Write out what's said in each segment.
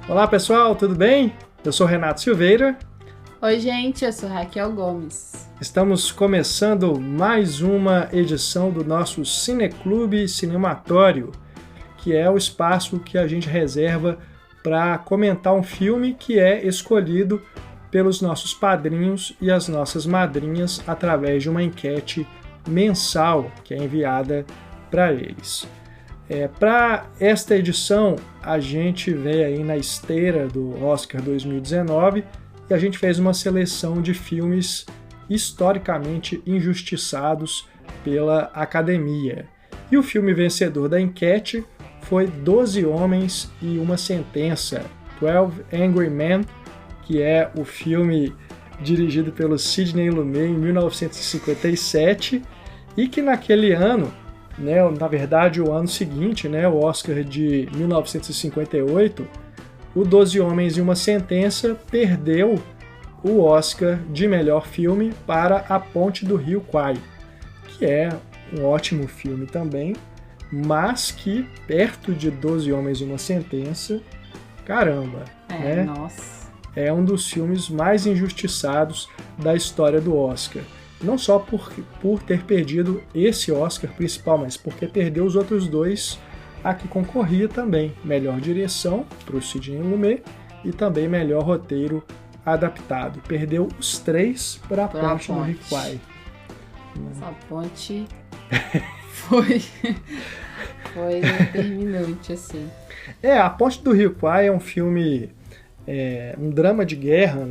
Olá pessoal, tudo bem? Eu sou Renato Silveira. Oi gente, eu sou Raquel Gomes. Estamos começando mais uma edição do nosso Cineclube Cinematório, que é o espaço que a gente reserva para comentar um filme que é escolhido pelos nossos padrinhos e as nossas madrinhas através de uma enquete mensal que é enviada para eles. Para esta edição, a gente veio aí na esteira do Oscar 2019 e a gente fez uma seleção de filmes historicamente injustiçados pela Academia. E o filme vencedor da enquete foi 12 Homens e uma Sentença, 12 Angry Men, que é o filme dirigido pelo Sidney Lumet em 1957 e que naquele ano, na verdade o ano seguinte, o Oscar de 1958, o 12 Homens e uma Sentença perdeu o Oscar de melhor filme para A Ponte do Rio Kwai, que é um ótimo filme também, mas que perto de 12 Homens e uma Sentença, caramba, Nossa. É um dos filmes mais injustiçados da história do Oscar. Não só por ter perdido esse Oscar principal, mas porque perdeu os outros dois a que concorria também. Melhor direção para o Sidney Lumet e também melhor roteiro adaptado. Perdeu os três para A Ponte do Rio Kwai. Essa ponte foi determinante, assim. A Ponte do Rio Kwai é um filme, um drama de guerra,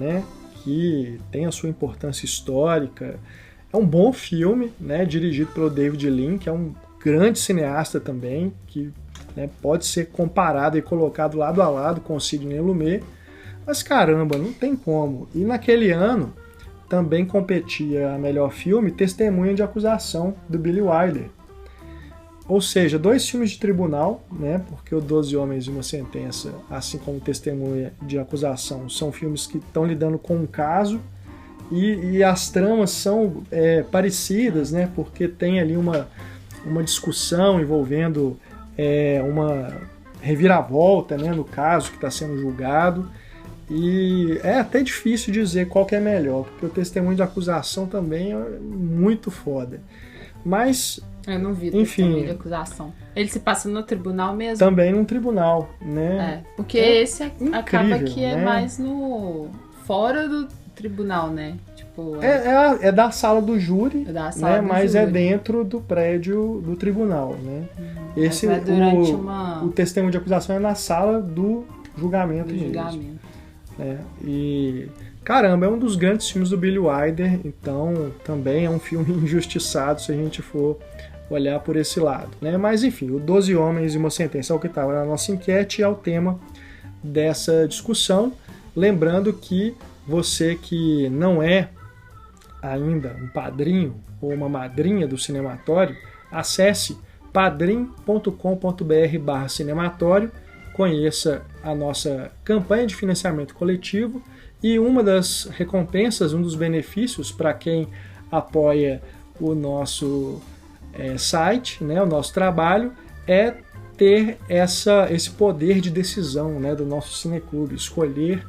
que tem a sua importância histórica. É um bom filme, dirigido pelo David Lean, que é um grande cineasta também, que pode ser comparado e colocado lado a lado com o Sidney Lumet. Mas caramba, não tem como. E naquele ano também competia a melhor filme Testemunha de Acusação, do Billy Wilder. Ou seja, dois filmes de tribunal, porque o 12 Homens e uma Sentença, assim como Testemunha de Acusação, são filmes que estão lidando com um caso e as tramas são parecidas, porque tem ali uma discussão envolvendo uma reviravolta, no caso que está sendo julgado. E é até difícil dizer qual que é melhor, porque o Testemunho de Acusação também é muito foda. Mas eu não vi o Testemunho de Acusação. Ele se passa no tribunal mesmo? Também num tribunal, porque esse incrível, acaba que é mais fora do tribunal, Tipo, é da sala do júri, mas júri. É dentro do prédio do tribunal, Esse durante o Testemunho de Acusação é na sala do julgamento mesmo. E caramba, é um dos grandes filmes do Billy Wilder, então também é um filme injustiçado se a gente for olhar por esse lado, Mas enfim, o 12 Homens e uma Sentença é o que estava na nossa enquete e é o tema dessa discussão. Lembrando que você que não é ainda um padrinho ou uma madrinha do Cinematório, acesse padrim.com.br/cinematório, conheça a nossa campanha de financiamento coletivo e uma das recompensas, um dos benefícios para quem apoia o nosso site, o nosso trabalho, é ter esse poder de decisão do nosso Cineclube, escolher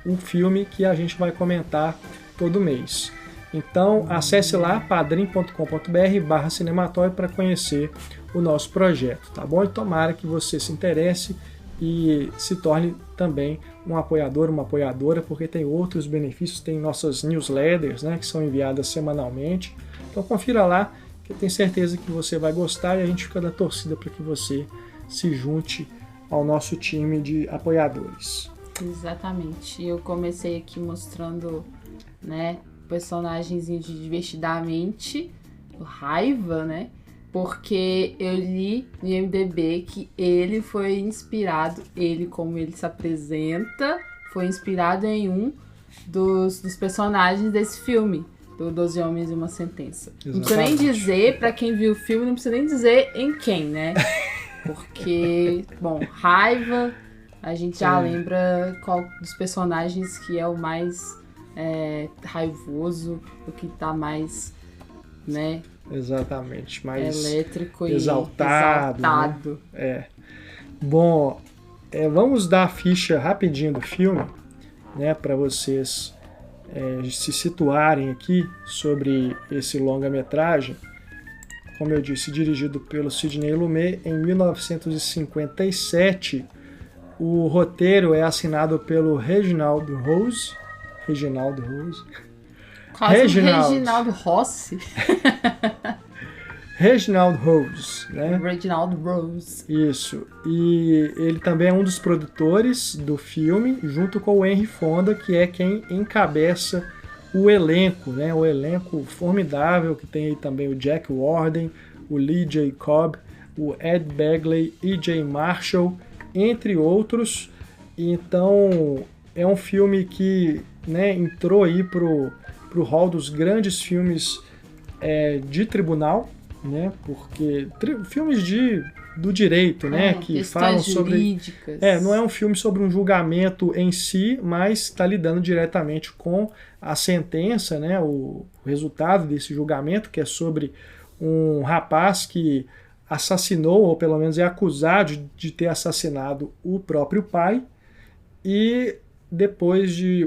um filme que a gente vai comentar todo mês. Então acesse lá padrim.com.br/cinematório para conhecer o nosso projeto, tá bom? E tomara que você se interesse e se torne também um apoiador, uma apoiadora, porque tem outros benefícios, tem nossas newsletters, que são enviadas semanalmente. Então confira lá, que eu tenho certeza que você vai gostar e a gente fica na torcida para que você se junte ao nosso time de apoiadores. Exatamente. Eu comecei aqui mostrando, personagens de Divertidamente, Raiva, porque eu li no IMDb que ele foi inspirado, como ele se apresenta, foi inspirado em um dos personagens desse filme, do 12 Homens e uma Sentença. Exatamente. Não precisa nem dizer, pra quem viu o filme, não precisa nem dizer em quem, Porque, bom, Raiva, a gente já lembra qual dos personagens que é o mais raivoso, o que tá mais né? Exatamente, mais Elétrico e exaltado. Né? Bom, vamos dar a ficha rapidinho do filme, né, para vocês se situarem aqui sobre esse longa-metragem. Como eu disse, dirigido pelo Sidney Lumet em 1957. O roteiro é assinado pelo Reginald Rose. Reginaldo Rossi. Reginald Rose, né? Reginald Rose. Isso. E ele também é um dos produtores do filme, junto com o Henry Fonda, que é quem encabeça o elenco, né? O elenco formidável, que tem aí também o Jack Warden, o Lee J. Cobb, o Ed Begley, E.J. Marshall, entre outros. Então, é um filme que, né, entrou aí pro hall dos grandes filmes de tribunal, né? Porque filmes do direito, né? Que falam sobre jurídicas. Não é um filme sobre um julgamento em si, mas está lidando diretamente com a sentença, né? O resultado desse julgamento, que é sobre um rapaz que assassinou, ou pelo menos é acusado de ter assassinado o próprio pai. E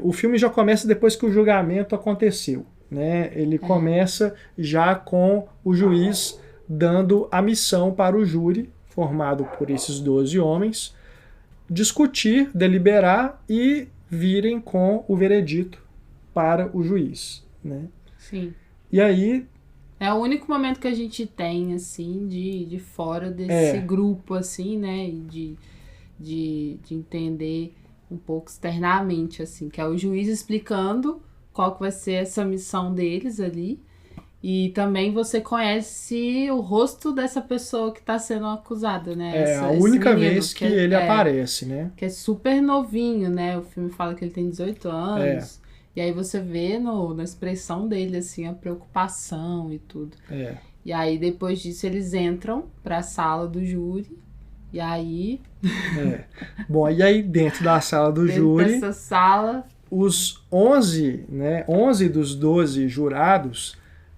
o filme já começa depois que o julgamento aconteceu, né? Ele começa já com o juiz dando a missão para o júri, formado por esses 12 homens, discutir, deliberar e virem com o veredito para o juiz, né? Sim. E aí... É o único momento que a gente tem, assim, de fora desse grupo, assim, né? De entender um pouco externamente, assim, que é o juiz explicando qual que vai ser essa missão deles ali. E também você conhece o rosto dessa pessoa que está sendo acusada, né? A única vez que ele aparece, né? Que é super novinho, né? O filme fala que ele tem 18 anos. E aí você vê na expressão dele, assim, a preocupação e tudo. E aí, depois disso, eles entram para a sala do júri. E aí... Bom, e aí dentro da sala do júri... Dentro dessa sala... Os 11 dos 12 jurados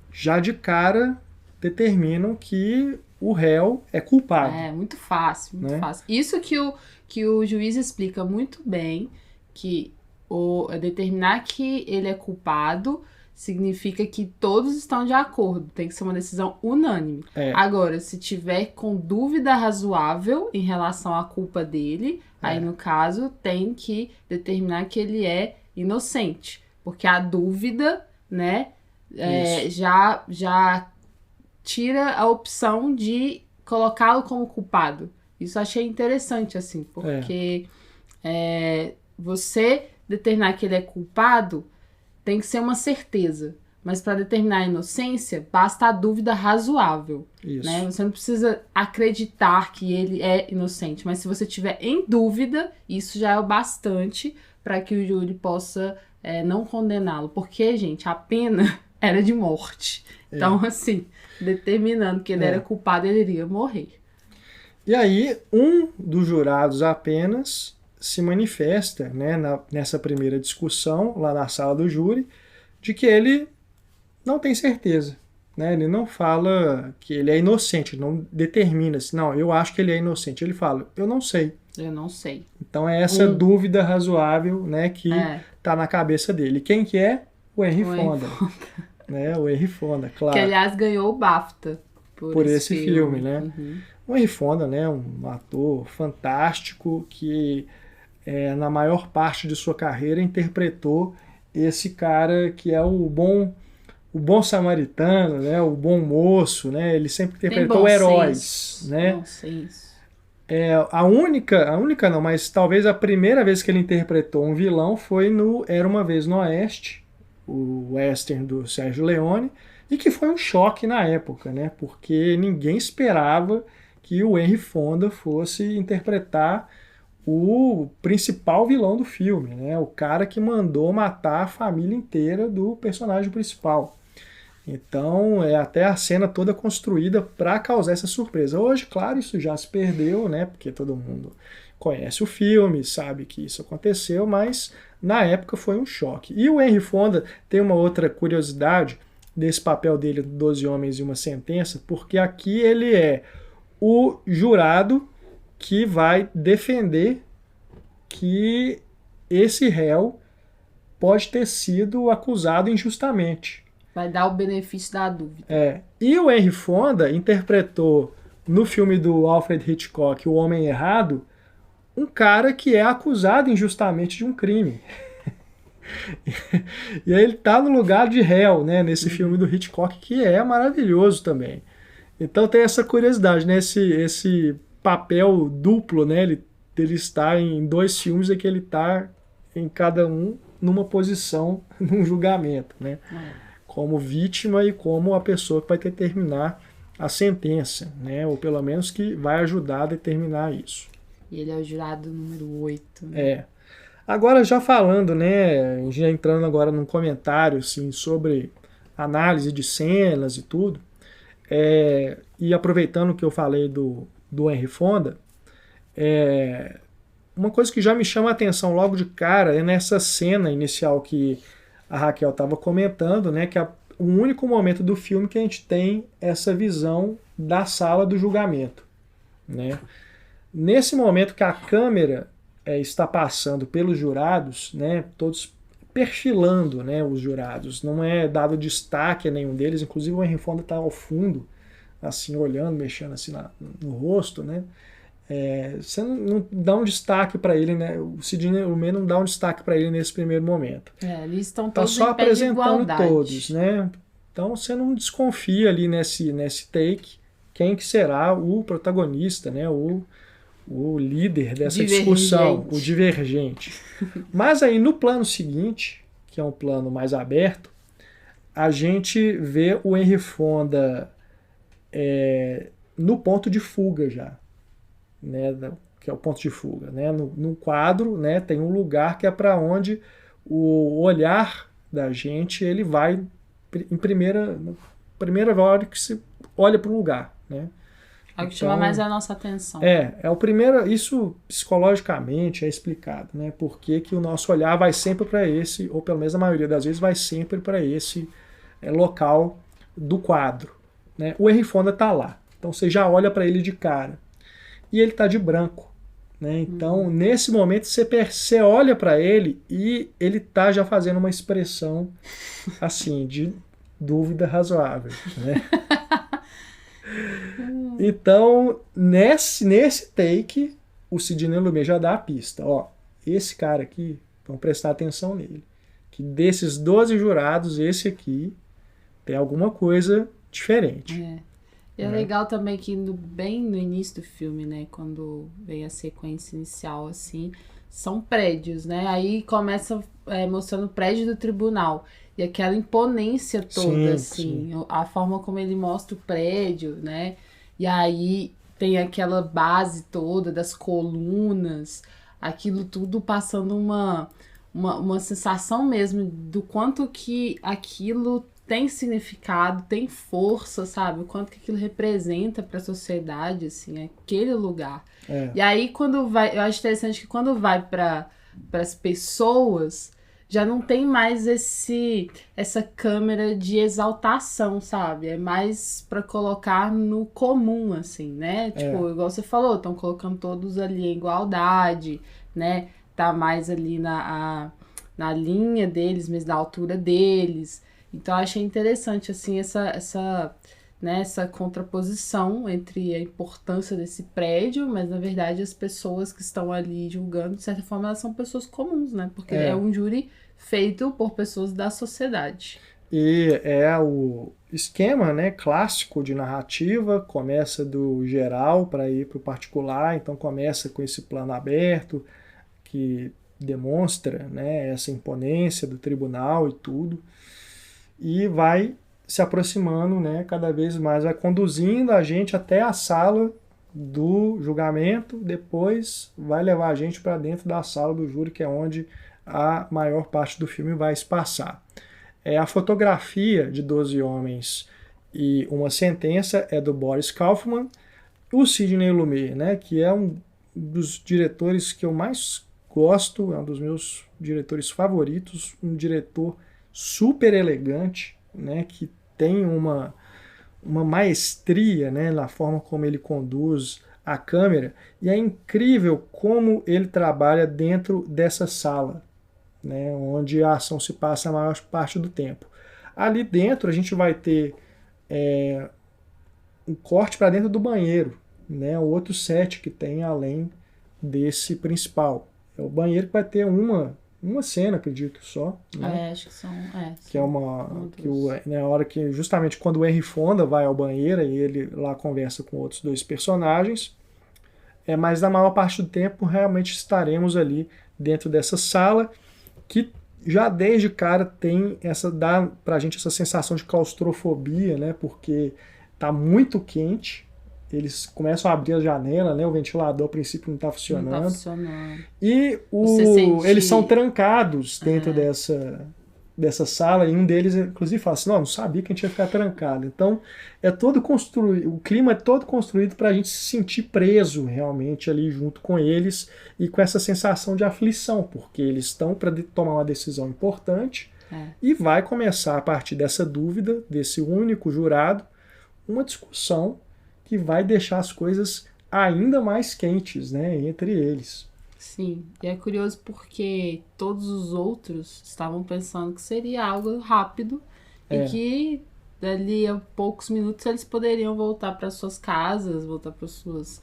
já de cara determinam que o réu é culpado. Muito fácil, muito fácil. Isso que o juiz explica muito bem, que determinar que ele é culpado significa que todos estão de acordo. Tem que ser uma decisão unânime. Agora, se tiver com dúvida razoável em relação à culpa dele, aí no caso tem que determinar que ele é inocente. Porque a dúvida, né, já tira a opção de colocá-lo como culpado. Isso eu achei interessante, assim, porque você determinar que ele é culpado tem que ser uma certeza. Mas para determinar a inocência, basta a dúvida razoável. Né? Você não precisa acreditar que ele é inocente. Mas se você tiver em dúvida, isso já é o bastante para que o júri possa não condená-lo. Porque, gente, a pena era de morte. Então, assim, determinando que ele era culpado, ele iria morrer. E aí, um dos jurados apenas se manifesta, né, nessa primeira discussão, lá na sala do júri, de que ele não tem certeza. Né? Ele não fala que ele é inocente, não determina assim, não, eu acho que ele é inocente. Ele fala, eu não sei. Eu não sei. Então é essa dúvida razoável, né, que tá na cabeça dele. Quem que é? O Henry Fonda. Né? O Henry Fonda, claro. Que, aliás, ganhou o BAFTA por esse filme, né? O Henry Fonda, né, um ator fantástico que na maior parte de sua carreira interpretou esse cara que é o bom samaritano, né, o bom moço, né? Ele sempre interpretou heróis, né? Nossa, isso. A única não, mas talvez a primeira vez que ele interpretou um vilão foi no Era Uma Vez no Oeste, o western do Sérgio Leone, e que foi um choque na época, né? Porque ninguém esperava que o Henry Fonda fosse interpretar o principal vilão do filme, né? O cara que mandou matar a família inteira do personagem principal. Então, até a cena toda construída para causar essa surpresa. Hoje, claro, isso já se perdeu, né? Porque todo mundo conhece o filme, sabe que isso aconteceu, mas na época foi um choque. E o Henry Fonda tem uma outra curiosidade, desse papel dele, 12 Homens e uma Sentença, porque aqui ele é o jurado que vai defender que esse réu pode ter sido acusado injustamente. Vai dar o benefício da dúvida. E o Henry Fonda interpretou no filme do Alfred Hitchcock, O Homem Errado, um cara que é acusado injustamente de um crime. E aí ele tá no lugar de réu, né, nesse filme do Hitchcock, que é maravilhoso também. Então tem essa curiosidade, né, esse papel duplo, né, ele está em 2 filmes e que ele está em cada um numa posição, num julgamento, né, como vítima e como a pessoa que vai determinar a sentença, né, ou pelo menos que vai ajudar a determinar isso. E ele é o jurado número 8. Né? Agora já falando, né, já entrando agora num comentário assim, sobre análise de cenas e tudo, e aproveitando que eu falei do Henry Fonda, uma coisa que já me chama a atenção logo de cara é nessa cena inicial que a Raquel estava comentando, né, que é o único momento do filme que a gente tem essa visão da sala do julgamento, né? Nesse momento que a câmera está passando pelos jurados, né, todos perfilando, né, os jurados, não é dado destaque a nenhum deles, inclusive o Henry Fonda está ao fundo, assim, olhando, mexendo assim no rosto, né? Você não dá um destaque para ele, né? O Sidney Lumet não dá um destaque para ele nesse primeiro momento. Eles estão todos só em pé de apresentando igualdade. todos, né? Então você não desconfia ali nesse take quem que será o protagonista, né? O líder dessa discussão, o divergente. Mas aí no plano seguinte, que é um plano mais aberto, a gente vê o Henry Fonda no ponto de fuga já, né, que é o ponto de fuga, né, no quadro, né, tem um lugar que é para onde o olhar da gente ele vai em primeira hora que se olha para o lugar, né? É o que chama mais a nossa atenção. É o primeiro, isso psicologicamente é explicado, né? Por que o nosso olhar vai sempre para esse, ou pelo menos a maioria das vezes vai sempre para esse local do quadro, né? O Henry Fonda está lá, então você já olha para ele de cara. E ele está de branco, né? Então, nesse momento, você olha para ele e ele está já fazendo uma expressão assim, de dúvida razoável, né? Então, nesse take, o Sidney Lumet já dá a pista. Ó, esse cara aqui, vamos prestar atenção nele. Que desses 12 jurados, esse aqui tem alguma coisa diferente. É legal também que bem no início do filme, né, quando vem a sequência inicial, assim, são prédios, né? Aí começa mostrando o prédio do tribunal. E aquela imponência toda, assim, a forma como ele mostra o prédio, né? E aí tem aquela base toda das colunas, aquilo tudo passando uma sensação mesmo do quanto que aquilo tem significado, tem força, sabe? O quanto que aquilo representa para a sociedade, assim, aquele lugar. E aí, quando vai... Eu acho interessante que quando vai para as pessoas, já não tem mais essa câmera de exaltação, sabe? É mais para colocar no comum, assim, né? Tipo, igual você falou, estão colocando todos ali em igualdade, né? Tá mais ali na linha deles, mesmo da altura deles. Então, eu achei interessante, assim, essa contraposição entre a importância desse prédio, mas, na verdade, as pessoas que estão ali julgando, de certa forma, elas são pessoas comuns, né? Porque é um júri feito por pessoas da sociedade. E é o esquema, né, clássico de narrativa, começa do geral para ir para o particular, então começa com esse plano aberto, que demonstra, né, essa imponência do tribunal e tudo, e vai se aproximando, né, cada vez mais, vai conduzindo a gente até a sala do julgamento, depois vai levar a gente para dentro da sala do júri, que é onde a maior parte do filme vai se passar. A fotografia de 12 Homens e uma Sentença é do Boris Kaufman. O Sidney Lumet, né, que é um dos diretores que eu mais gosto, é um dos meus diretores favoritos, um diretor super elegante, né, que tem uma maestria, né, na forma como ele conduz a câmera, e é incrível como ele trabalha dentro dessa sala, né, onde a ação se passa a maior parte do tempo. Ali dentro a gente vai ter um corte para dentro do banheiro, né, o outro set que tem além desse principal. É o banheiro que vai ter uma cena, acredito só. Né? Acho que são. Que é né, a hora que, justamente quando o Henry Fonda vai ao banheiro e ele lá conversa com outros dois personagens. Mas na maior parte do tempo realmente estaremos ali dentro dessa sala, que já desde cara dá pra gente essa sensação de claustrofobia, né? Porque tá muito quente. Eles começam a abrir a janela, né? O ventilador a princípio não está funcionando. Não tá funcionando. E eles são trancados dentro dessa sala, e um deles, inclusive, fala assim, não sabia que a gente ia ficar trancado. Então, é todo construído, o clima é todo construído para a gente se sentir preso realmente ali junto com eles e com essa sensação de aflição, porque eles estão para tomar uma decisão importante e vai começar, a partir dessa dúvida, desse único jurado, uma discussão que vai deixar as coisas ainda mais quentes, né, entre eles. Sim, e é curioso porque todos os outros estavam pensando que seria algo rápido e que dali a poucos minutos eles poderiam voltar para suas casas, voltar para suas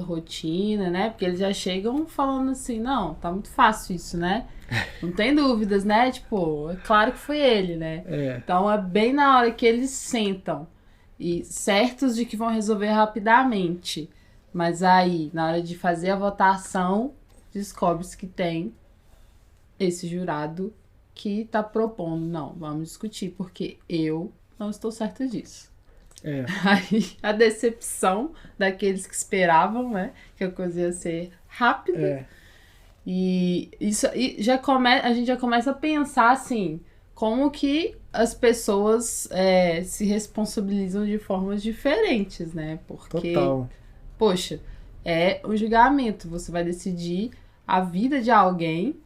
rotinas, né? Porque eles já chegam falando assim, não, tá muito fácil isso, né? Não tem dúvidas, né? Tipo, é claro que foi ele, né? Então é bem na hora que eles sentam e certos de que vão resolver rapidamente. Mas aí, na hora de fazer a votação, descobre-se que tem esse jurado que tá propondo, não, vamos discutir, porque eu não estou certa disso. Aí, a decepção daqueles que esperavam, né, que a coisa ia ser rápida. E isso já a gente já começa a pensar, assim, como que as pessoas se responsabilizam de formas diferentes, né? Porque, poxa, é um julgamento. Você vai decidir a vida de alguém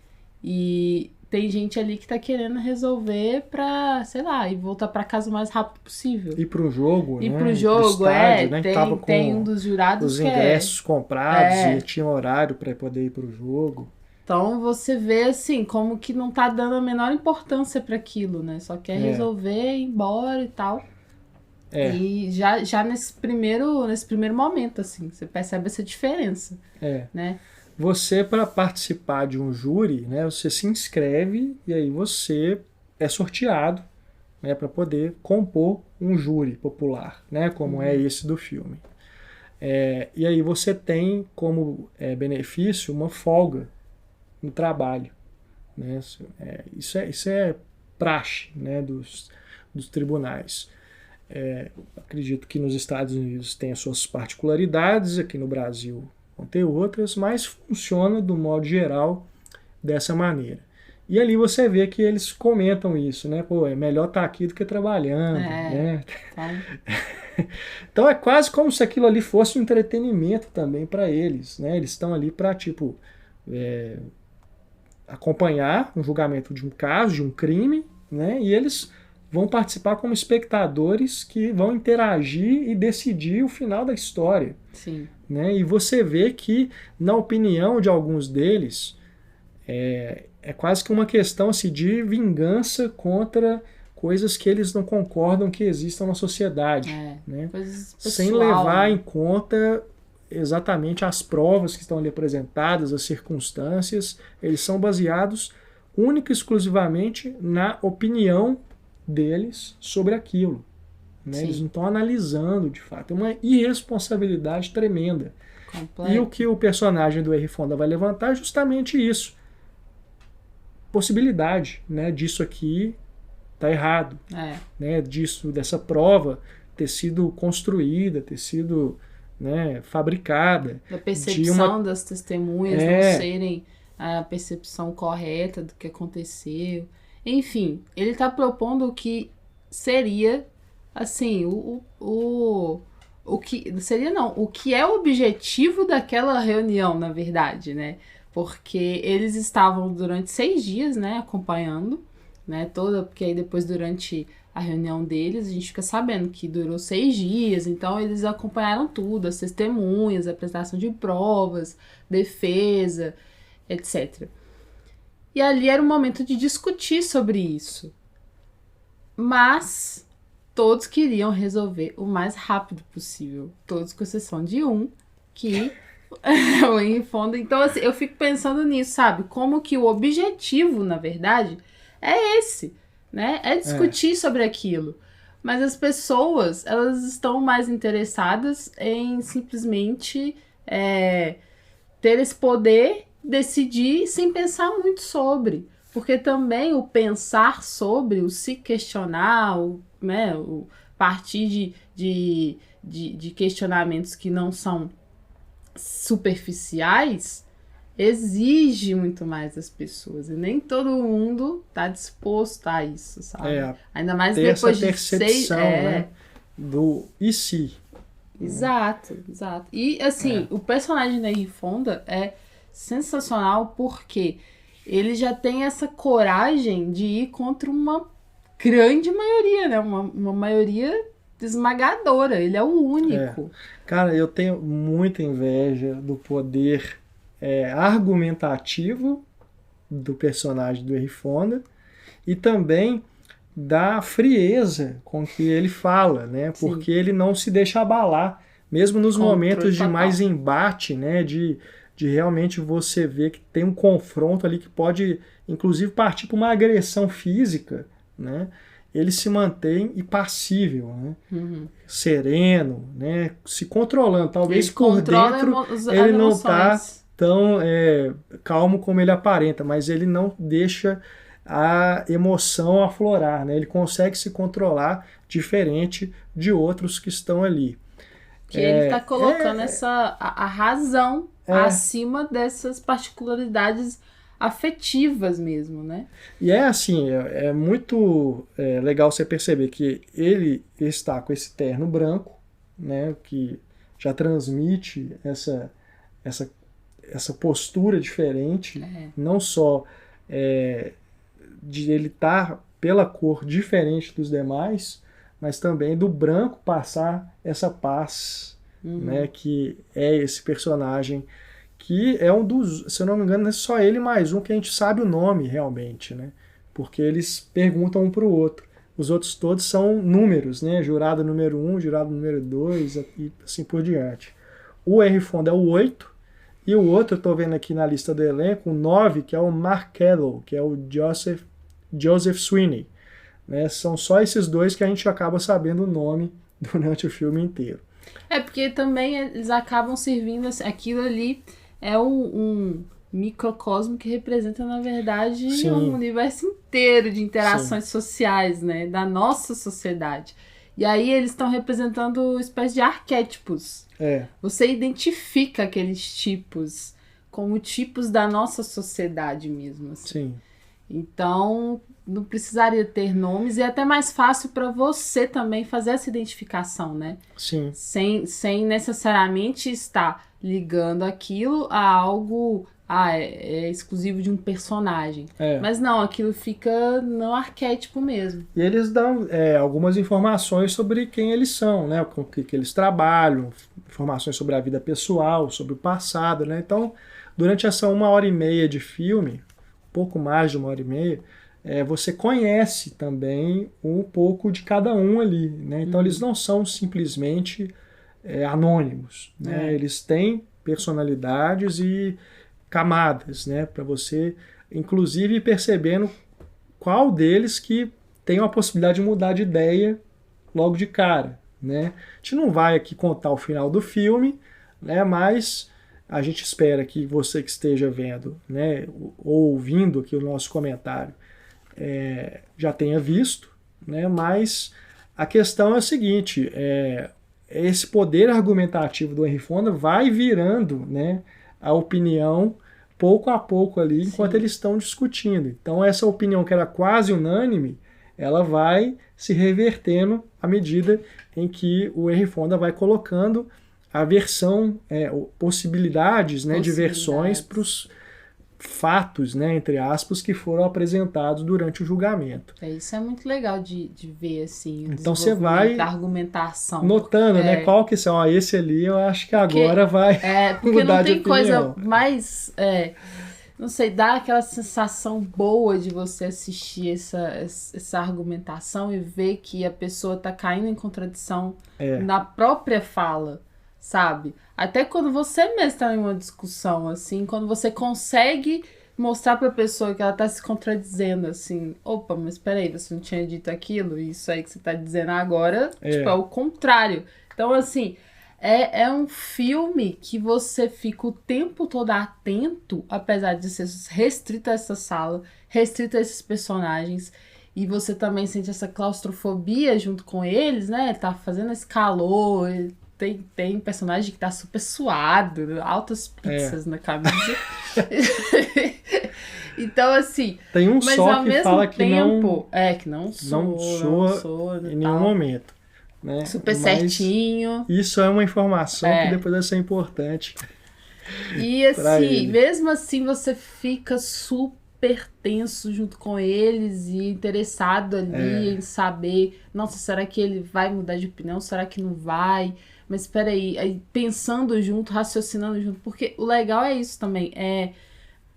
e tem gente ali que tá querendo resolver pra, sei lá, e voltar pra casa o mais rápido possível. Ir pro jogo, Ir né? pro jogo, estádio, né? Tem um dos jurados os que ingressos comprados e tinha horário pra poder ir pro jogo. Então você vê assim, como que não tá dando a menor importância para aquilo, né? Só quer resolver, ir embora e tal. E já nesse primeiro momento, assim, você percebe essa diferença. Né? Você, para participar de um júri, né, você se inscreve e aí você é sorteado, né, para poder compor um júri popular, né, como é esse do filme. E aí você tem como benefício uma folga no trabalho, né? Isso é praxe, né, dos tribunais. Acredito que nos Estados Unidos tem as suas particularidades, aqui no Brasil vão ter outras, mas funciona do modo geral dessa maneira. E ali você vê que eles comentam isso, né? Pô, é melhor estar aqui do que trabalhando, né? Então é quase como se aquilo ali fosse um entretenimento também para eles, né? Eles estão ali para, tipo, acompanhar um julgamento de um caso, de um crime, né? E eles vão participar como espectadores que vão interagir e decidir o final da história. Sim. Né? E você vê que, na opinião de alguns deles, é quase que uma questão assim, de vingança contra coisas que eles não concordam que existam na sociedade. Né? Sem levar em conta exatamente as provas que estão ali apresentadas, as circunstâncias. Eles são baseados única e exclusivamente na opinião deles sobre aquilo. Né? Eles não estão analisando, de fato. É uma irresponsabilidade tremenda. Completo. E o que o personagem do Henry Fonda vai levantar é justamente isso. Possibilidade, né, disso aqui tá errado. Né, dessa prova ter sido construída, ter sido, né, fabricada. Da percepção das testemunhas não serem a percepção correta do que aconteceu. Enfim, ele está propondo o que seria, assim, o que seria não, o que é o objetivo daquela reunião, na verdade, né? Porque eles estavam durante 6 dias, né, acompanhando, né, porque aí depois durante a reunião deles, a gente fica sabendo que durou 6 dias, então eles acompanharam tudo, as testemunhas, a apresentação de provas, defesa, etc. E ali era o momento de discutir sobre isso. Mas todos queriam resolver o mais rápido possível. Todos com exceção de um, que o Henry Fonda. Então, assim, eu fico pensando nisso, sabe? Como que o objetivo, na verdade, é esse, né? É discutir sobre aquilo. Mas as pessoas, elas estão mais interessadas em simplesmente ter esse poder, decidir sem pensar muito sobre. Porque também o pensar sobre, o se questionar, o partir de questionamentos que não são superficiais, exige muito mais das pessoas. E nem todo mundo está disposto a isso, sabe? Ainda mais depois de 6... né? Do e se. Exato. E, assim, o personagem da Henry Fonda é sensacional porque ele já tem essa coragem de ir contra uma grande maioria, né? Uma maioria esmagadora. Ele é o único. Cara, eu tenho muita inveja do poder argumentativo do personagem do Henry Fonda e também da frieza com que ele fala, né? Porque ele não se deixa abalar, mesmo nos momentos de mais embate, né? De realmente você ver que tem um confronto ali que pode, inclusive, partir para uma agressão física, né? Ele se mantém impassível, né? Sereno, né? Se controlando. Talvez por dentro ele não está tão calmo como ele aparenta, mas ele não deixa a emoção aflorar, né? Ele consegue se controlar diferente de outros que estão ali. Que ele está colocando a razão acima dessas particularidades afetivas mesmo, né? E assim, é muito legal você perceber que ele está com esse terno branco, né, que já transmite essa postura diferente, não só de ele estar pela cor diferente dos demais, mas também do branco passar essa paz, né, que é esse personagem que é um dos, se eu não me engano, é só ele mais um que a gente sabe o nome realmente, né? Porque eles perguntam um para o outro. Os outros todos são números, né? Jurado número 1, jurado número 2 e assim por diante. O Henry Fonda é o 8, e o outro, eu estou vendo aqui na lista do elenco, o 9, que é o Mark Cadell, que é o Joseph Sweeney. Né? São só esses dois que a gente acaba sabendo o nome durante o filme inteiro. Porque também eles acabam servindo, aquilo ali é um microcosmo que representa, na verdade, um universo inteiro de interações sociais, né, da nossa sociedade. E aí eles estão representando espécies de arquétipos. Você identifica aqueles tipos como tipos da nossa sociedade mesmo. Assim. Então, não precisaria ter nomes e é até mais fácil para você também fazer essa identificação, né? Sem necessariamente estar ligando aquilo a algo exclusivo de um personagem. Mas não, aquilo fica no arquétipo mesmo. E eles dão algumas informações sobre quem eles são, né? Com o que eles trabalham, informações sobre a vida pessoal, sobre o passado, né? Então, durante essa 1h30 de filme, pouco mais de 1h30, você conhece também um pouco de cada um ali, né? Então eles não são simplesmente anônimos, né? Eles têm personalidades e camadas, né? Para você, inclusive, ir percebendo qual deles que tem uma possibilidade de mudar de ideia logo de cara, né? A gente não vai aqui contar o final do filme, né? Mas a gente espera que você que esteja vendo, né, ou ouvindo aqui o nosso comentário, já tenha visto, né, mas a questão é a seguinte, esse poder argumentativo do Henry Fonda vai virando, né, a opinião pouco a pouco ali, enquanto eles estão discutindo. Então essa opinião que era quase unânime, ela vai se revertendo à medida em que o Henry Fonda vai colocando a versão, possibilidades, né, de versões fatos, né, entre aspas, que foram apresentados durante o julgamento. Isso é muito legal de ver, assim, o então você vai da argumentação. Notando, né, qual que são, esse ali eu acho que agora vai porque mudar não de tem opinião. coisa mais, não sei, dá aquela sensação boa de você assistir essa argumentação e ver que a pessoa tá caindo em contradição na própria fala, sabe? Até quando você mesmo tá em uma discussão, assim, quando você consegue mostrar pra pessoa que ela tá se contradizendo, assim, opa, mas peraí, você não tinha dito aquilo? Isso aí que você tá dizendo agora, tipo, é o contrário. Então, assim, é um filme que você fica o tempo todo atento, apesar de ser restrito a essa sala, restrito a esses personagens, e você também sente essa claustrofobia junto com eles, né? Tá fazendo esse calor, tem personagem que tá super suado, altas pizzas na camisa. Então, assim... Tem um mas só ao que mesmo fala que tempo, não soa em nenhum momento. Né? Super certinho. Isso é uma informação que depois vai ser importante. E assim, mesmo assim você fica super tenso junto com eles e interessado ali em saber, nossa, será que ele vai mudar de opinião? Será que não vai? Mas espera aí, pensando junto, raciocinando junto, porque o legal é isso também, é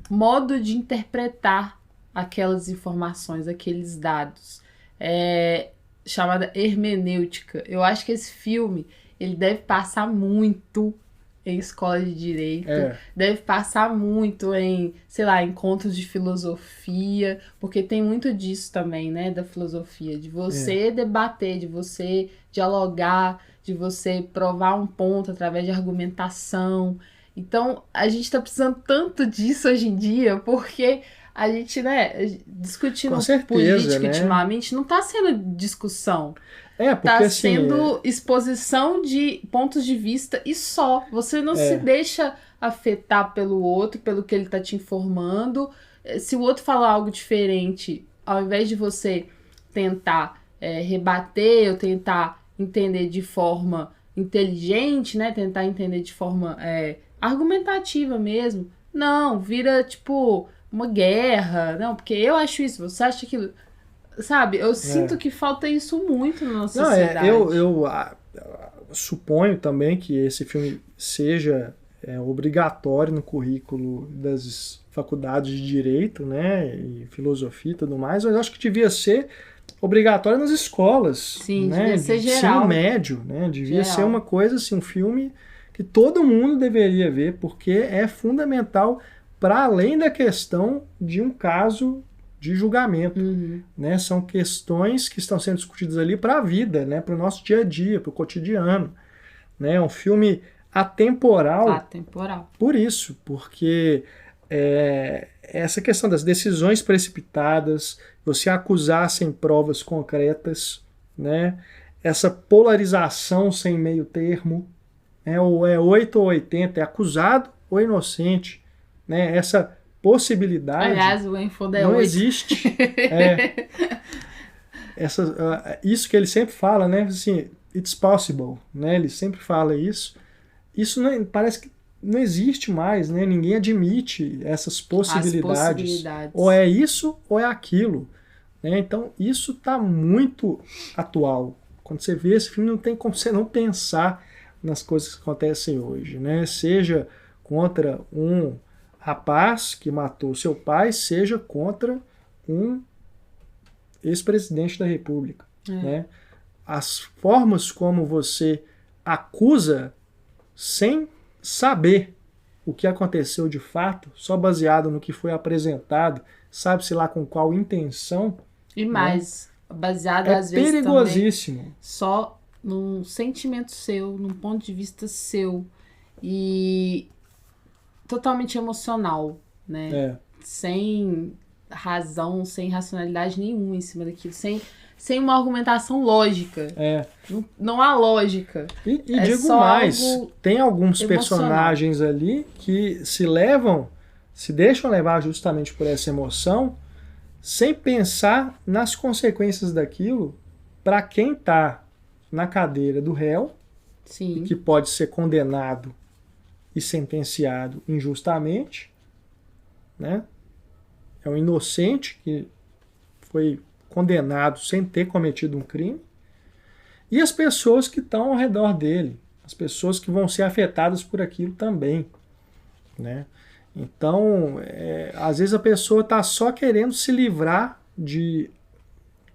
modo de interpretar aquelas informações, aqueles dados. Chamada hermenêutica. Eu acho que esse filme, ele deve passar muito em escola de direito, deve passar muito em, sei lá, encontros de filosofia, porque tem muito disso também, né, da filosofia, de você debater, de você dialogar, de você provar um ponto através de argumentação. Então, a gente tá precisando tanto disso hoje em dia, porque a gente, né, discutindo política ultimamente, não tá sendo discussão. Porque tá sendo exposição de pontos de vista e só. Você não se deixa afetar pelo outro, pelo que ele tá te informando. Se o outro falar algo diferente, ao invés de você tentar rebater ou tentar entender de forma inteligente, né, tentar entender de forma argumentativa mesmo, não, vira tipo uma guerra, não, porque eu acho isso, você acha aquilo, sabe? Eu sinto que falta isso muito na nossa sociedade. Eu suponho também que esse filme seja obrigatório no currículo das faculdades de Direito, né, e Filosofia e tudo mais, mas eu acho que devia ser obrigatório nas escolas. Sim, né, devia ser geral. Ensino médio, né, devia ser uma coisa assim, um filme que todo mundo deveria ver, porque é fundamental para além da questão de um caso de julgamento. Né? São questões que estão sendo discutidas ali para a vida, né? Para o nosso dia a dia, para o cotidiano. Né? É um filme atemporal. Por isso, porque essa questão das decisões precipitadas, você acusar sem provas concretas, né? Essa polarização sem meio termo, ou é 8 ou 80, é acusado ou inocente. Né? Essa possibilidade. Aliás, o Enfoda é não 8. existe. Isso que ele sempre fala, né? Assim, it's possible. Né? Ele sempre fala isso. Isso parece que não existe mais, né? Ninguém admite essas possibilidades. Ou é isso ou é aquilo. Né? Então, isso está muito atual. Quando você vê esse filme, não tem como você não pensar nas coisas que acontecem hoje. Né? Seja contra um rapaz que matou seu pai, seja contra um ex-presidente da República. Né? As formas como você acusa sem saber o que aconteceu de fato, só baseado no que foi apresentado, sabe-se lá com qual intenção. E mais, baseado às vezes perigosíssimo. Também só num sentimento seu, num ponto de vista seu. E totalmente emocional, né? Sem razão, sem racionalidade nenhuma em cima daquilo, sem uma argumentação lógica. Não há lógica. E digo mais, tem alguns personagens ali que se deixam levar justamente por essa emoção, sem pensar nas consequências daquilo para quem está na cadeira do réu, Sim. que pode ser condenado e sentenciado injustamente, né? É um inocente que foi condenado sem ter cometido um crime, e as pessoas que estão ao redor dele, as pessoas que vão ser afetadas por aquilo também, né? Então, às vezes a pessoa está só querendo se livrar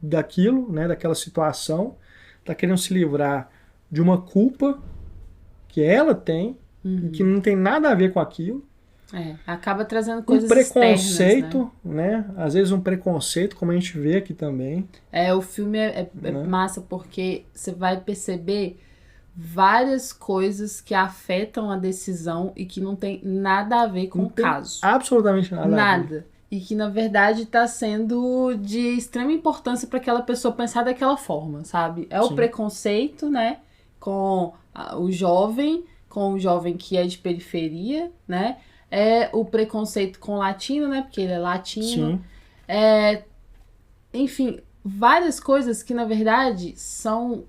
daquilo, né, daquela situação, está querendo se livrar de uma culpa que ela tem, e que não tem nada a ver com aquilo. Acaba trazendo coisas preconceito, externas, né? Às vezes um preconceito, como a gente vê aqui também. O filme é massa porque você vai perceber várias coisas que afetam a decisão e que não tem nada a ver com o caso. Absolutamente nada a ver. E que, na verdade, está sendo de extrema importância para aquela pessoa pensar daquela forma, sabe? É o preconceito, né? Com o jovem que é de periferia, né? É o preconceito com o latino, né? Porque ele é latino. Sim. Enfim, várias coisas que, na verdade, são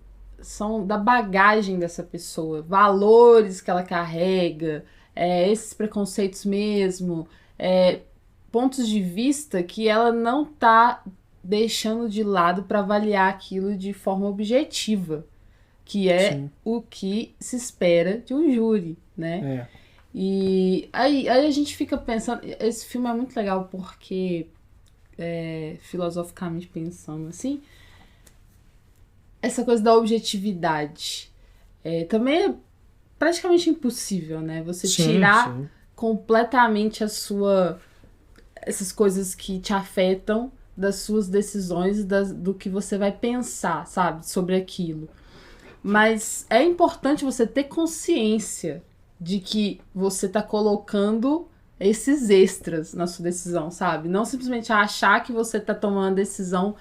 da bagagem dessa pessoa. Valores que ela carrega, esses preconceitos mesmo, pontos de vista que ela não tá deixando de lado para avaliar aquilo de forma objetiva, que é o que se espera de um júri, né? E aí a gente fica pensando, esse filme é muito legal porque, filosoficamente pensando assim, essa coisa da objetividade também é praticamente impossível, né? Você tirar completamente essas coisas que te afetam das suas decisões, do que você vai pensar, sabe? Sobre aquilo. Mas é importante você ter consciência de que você tá colocando esses extras na sua decisão, sabe? Não simplesmente achar que você tá tomando a decisão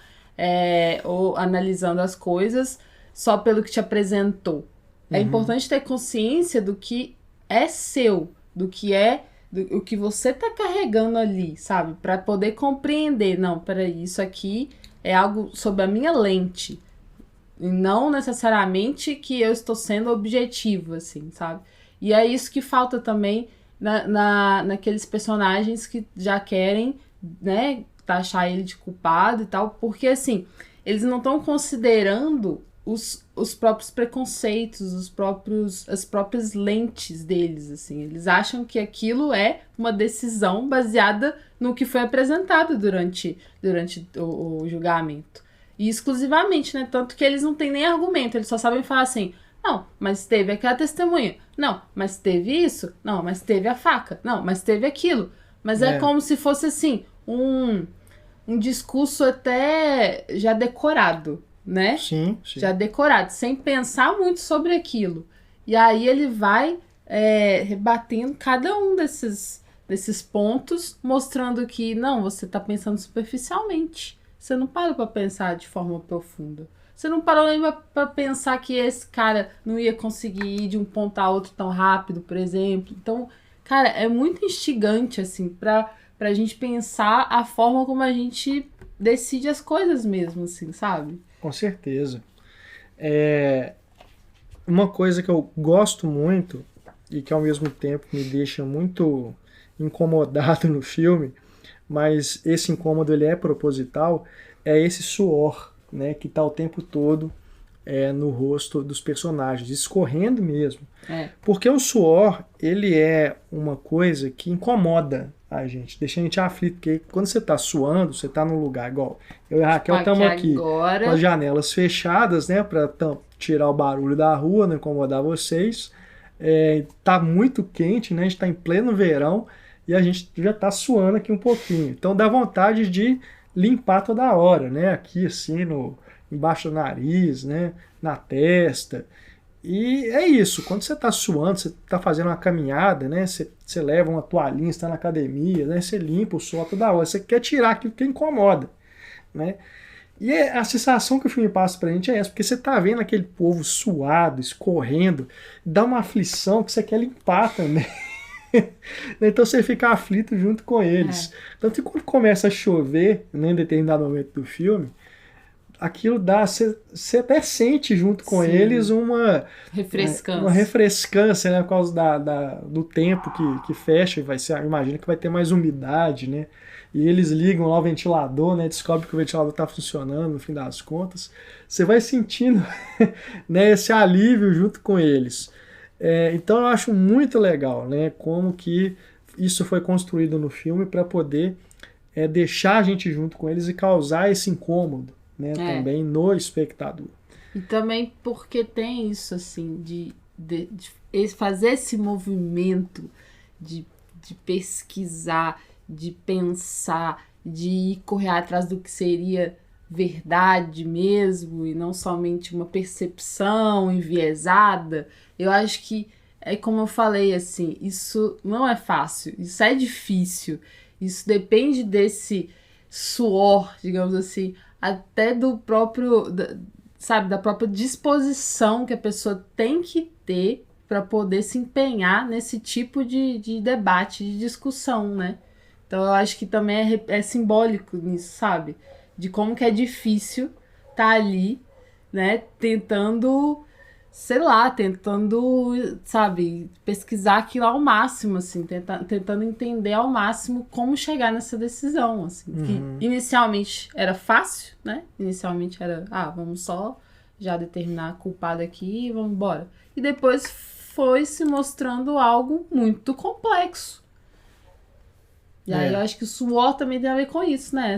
ou analisando as coisas só pelo que te apresentou. É importante ter consciência do que é seu, do que você tá carregando ali, sabe? Pra poder compreender, não, peraí, isso aqui é algo sob a minha lente. E não necessariamente que eu estou sendo objetivo, assim, sabe? E é isso que falta também naqueles personagens que já querem, né, taxar ele de culpado e tal, porque, assim, eles não estão considerando os próprios preconceitos, as próprias lentes deles, assim. Eles acham que aquilo é uma decisão baseada no que foi apresentado durante o julgamento. E exclusivamente, né? Tanto que eles não têm nem argumento, eles só sabem falar assim, não, mas teve aquela testemunha, não, mas teve isso, não, mas teve a faca, não, mas teve aquilo. Mas é como se fosse, assim, um discurso até já decorado, né? Sim. Já decorado, sem pensar muito sobre aquilo. E aí ele vai rebatendo cada um desses pontos, mostrando que, não, você tá pensando superficialmente. Você não para pra pensar de forma profunda. Você não parou nem pra pensar que esse cara não ia conseguir ir de um ponto a outro tão rápido, por exemplo. Então, cara, é muito instigante, assim, pra gente pensar a forma como a gente decide as coisas mesmo, assim, sabe? Com certeza. Uma coisa que eu gosto muito e que ao mesmo tempo me deixa muito incomodado no filme, mas esse incômodo ele é proposital, é esse suor, né, que está o tempo todo no rosto dos personagens, escorrendo mesmo. Porque o suor, ele é uma coisa que incomoda a gente, deixa a gente aflito, porque quando você está suando, você está num lugar igual eu e a Raquel estamos aqui agora, com as janelas fechadas, né, para tirar o barulho da rua, não incomodar vocês. Tá muito quente, né, a gente está em pleno verão, e a gente já está suando aqui um pouquinho. Então dá vontade de limpar toda hora, né? Aqui assim, embaixo do nariz, né? Na testa. E é isso, quando você está suando, você está fazendo uma caminhada, né? Você leva uma toalhinha, está na academia, né? Você limpa o suor toda hora. Você quer tirar aquilo que incomoda, né? E a sensação que o filme passa pra gente é essa, porque você tá vendo aquele povo suado, escorrendo, dá uma aflição que você quer limpar também. Então você fica aflito junto com eles. Tanto que quando começa a chover, né, em determinado momento do filme, aquilo dá, você até sente junto com Sim. eles uma Refrescância. refrescância, né, por causa do tempo que fecha, e vai ser, imagina que vai ter mais umidade, né, e eles ligam lá o ventilador, né, descobrem que o ventilador está funcionando no fim das contas, você vai sentindo né, esse alívio junto com eles. Então eu acho muito legal, né, como que isso foi construído no filme para poder deixar a gente junto com eles e causar esse incômodo, né, também no espectador. E também porque tem isso, assim, de fazer esse movimento de pesquisar, de pensar, de ir correr atrás do que seria verdade mesmo e não somente uma percepção enviesada. Eu acho que, como eu falei, assim, isso não é fácil, isso é difícil. Isso depende desse suor, digamos assim, até do próprio, sabe, da própria disposição que a pessoa tem que ter para poder se empenhar nesse tipo de debate, de discussão, né? Então eu acho que também é simbólico nisso, sabe? De como que é difícil estar ali, né, tentando, sei lá, sabe, pesquisar aquilo ao máximo, assim, tentando entender ao máximo como chegar nessa decisão, assim, que inicialmente era fácil, né, inicialmente era, vamos só já determinar a culpada aqui e vamos embora. E depois foi se mostrando algo muito complexo. E aí eu acho que o suor também tem a ver com isso, né,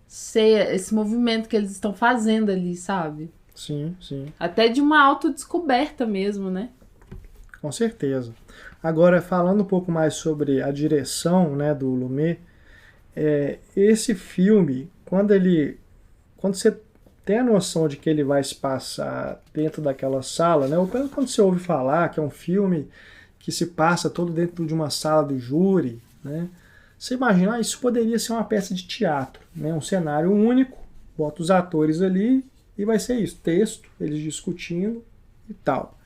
esse movimento que eles estão fazendo ali, sabe? Sim, sim. Até de uma autodescoberta mesmo, né? Com certeza. Agora, falando um pouco mais sobre a direção, né, do Lumet, esse filme, quando você tem a noção de que ele vai se passar dentro daquela sala, né, ou quando você ouve falar que é um filme que se passa todo dentro de uma sala de júri, né, você imagina, isso poderia ser uma peça de teatro, né, um cenário único, bota os atores ali, e vai ser isso, texto, eles discutindo e tal.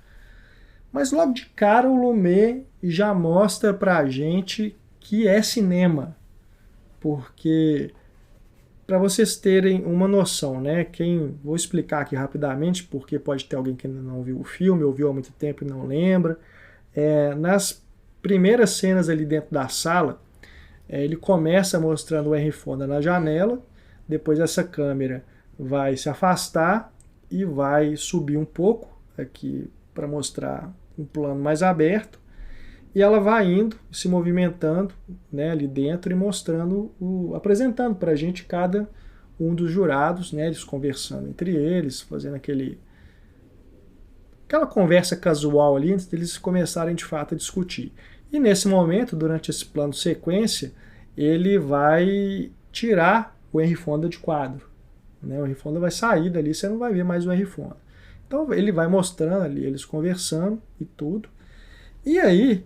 Mas logo de cara o Lumet já mostra pra gente que é cinema. Porque, para vocês terem uma noção, né? Vou explicar aqui rapidamente, porque pode ter alguém que ainda não viu o filme, ou viu há muito tempo e não lembra. Nas primeiras cenas ali dentro da sala, ele começa mostrando o Henry Fonda na janela, depois essa câmera vai se afastar e vai subir um pouco aqui para mostrar um plano mais aberto, e ela vai indo, se movimentando, né, ali dentro e mostrando, apresentando para a gente cada um dos jurados, né, eles conversando entre eles, fazendo aquela conversa casual ali antes deles começarem de fato a discutir. E nesse momento, durante esse plano sequência, ele vai tirar o Henry Fonda de quadro. Né? O Henry Fonda vai sair dali, você não vai ver mais o Henry Fonda. Então ele vai mostrando ali, eles conversando e tudo. E aí,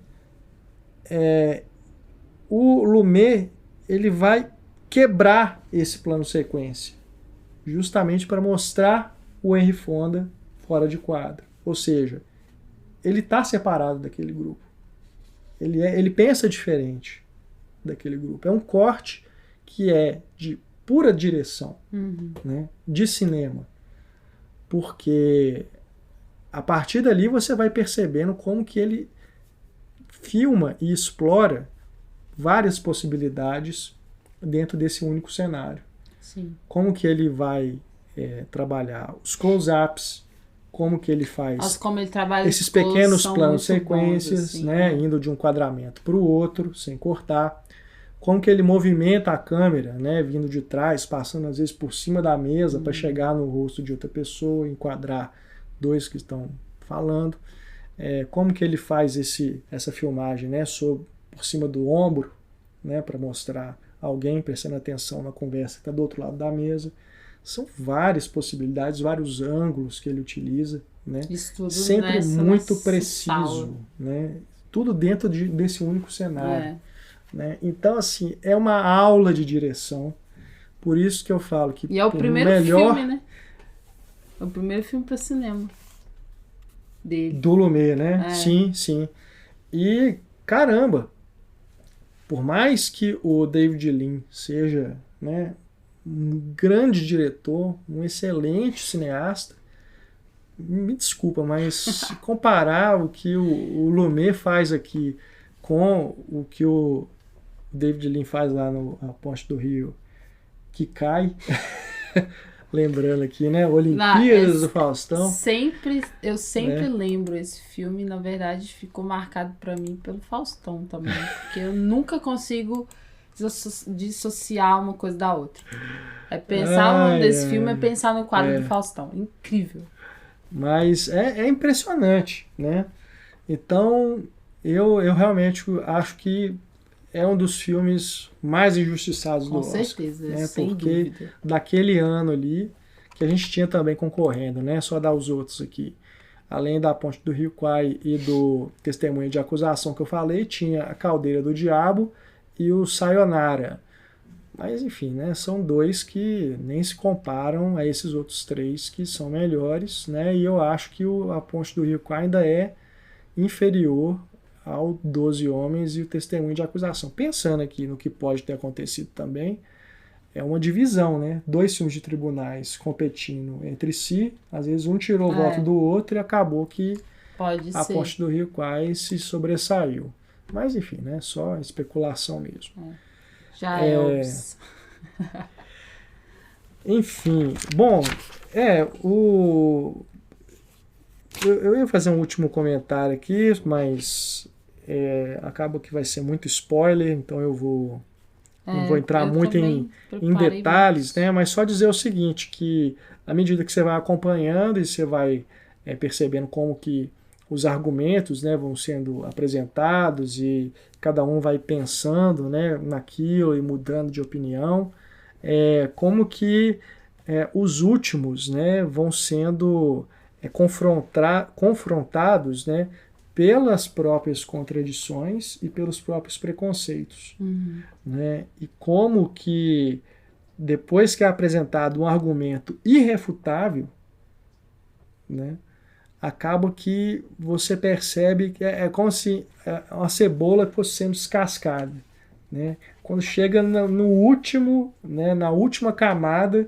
o Lumet, ele vai quebrar esse plano sequência, justamente para mostrar o Henry Fonda fora de quadro. Ou seja, ele está separado daquele grupo. Ele pensa diferente daquele grupo. É um corte que é de pura direção, né, de cinema. Porque a partir dali você vai percebendo como que ele filma e explora várias possibilidades dentro desse único cenário. Sim. Como que ele vai trabalhar os close-ups, como que ele faz como ele trabalha esses pequenos planos bons, sequências, assim, né, indo de um quadramento para o outro, sem cortar. Como que ele movimenta a câmera, né, vindo de trás, passando às vezes por cima da mesa para chegar no rosto de outra pessoa, enquadrar dois que estão falando. Como que ele faz essa filmagem, né, por cima do ombro, né, para mostrar alguém prestando atenção na conversa que está do outro lado da mesa. São várias possibilidades, vários ângulos que ele utiliza, né? Isso tudo sempre muito preciso, né? Tudo dentro desse único cenário. Né? Então, assim, é uma aula de direção. Por isso que eu falo que e é o primeiro filme, né? É o primeiro filme para cinema dele. Do Lumet, né? Sim, sim. E, caramba, por mais que o David Lean seja, né, um grande diretor, um excelente cineasta. Me desculpa, mas se comparar o que o Lumet faz aqui com o que o David Lean faz lá no A Ponte do Rio, que cai, lembrando aqui, né? Olimpíadas do Faustão. Eu sempre lembro esse filme, na verdade ficou marcado pra mim pelo Faustão também, porque eu nunca consigo dissociar uma coisa da outra. Pensar nesse filme é pensar no quadro do Faustão. Incrível. Mas é impressionante, né? Então, eu realmente acho que é um dos filmes mais injustiçados do Oscar. Com certeza, né? sem Porque dúvida. daquele ano ali, que a gente tinha também concorrendo, né? Só dar os outros aqui. Além da Ponte do Rio Kwai e do Testemunha de Acusação que eu falei, tinha A Caldeira do Diabo e o Sayonara. Mas, enfim, né? São dois que nem se comparam a esses outros três que são melhores, né? E eu acho que A Ponte do Rio Kwai ainda é inferior ao 12 Homens e o Testemunho de Acusação. Pensando aqui no que pode ter acontecido também, é uma divisão, né? Dois filmes de tribunais competindo entre si, às vezes um tirou o voto do outro e acabou que A Ponte do Rio Kwai se sobressaiu. Mas, enfim, né? Só especulação mesmo. Já é. Enfim, bom, eu ia fazer um último comentário aqui, mas acaba que vai ser muito spoiler, então eu não vou entrar muito em detalhes, né? Mas só dizer o seguinte, que à medida que você vai acompanhando e você vai percebendo como que os argumentos, né, vão sendo apresentados e cada um vai pensando, né, naquilo e mudando de opinião, como que os últimos, né, vão sendo confrontados, né, pelas próprias contradições e pelos próprios preconceitos. Né, e como que depois que é apresentado um argumento irrefutável, né, acaba que você percebe que é como se uma cebola fosse sendo descascada. Né? Quando chega no último, né, na última camada,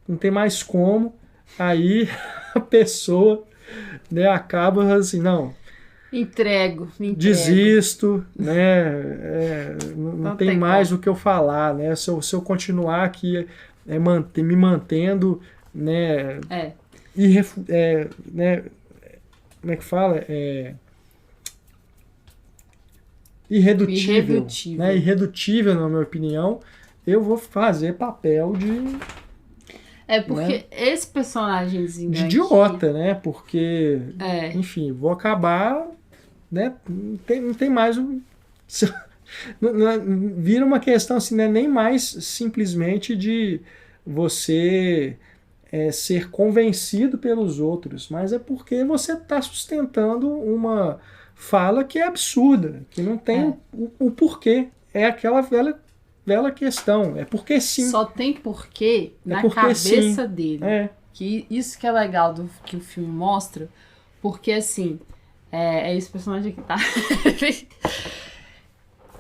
não tem mais como, aí a pessoa, né, acaba assim, não, entrego. Desisto, né, não tem mais o que eu falar. Né? Se eu continuar aqui me mantendo, né, né, como é que fala? Irredutível. Né? Irredutível, na minha opinião, eu vou fazer papel de... porque né? Esse personagemzinho de idiota, né? Porque, enfim, vou acabar, né? Não tem mais vira uma questão assim, não é nem mais simplesmente de você ser convencido pelos outros, mas é porque você está sustentando uma fala que é absurda, que não tem o porquê. É aquela velha questão. É porque sim. Só tem porquê na cabeça dele. Que isso que é legal que o filme mostra, porque assim, esse personagem que tá...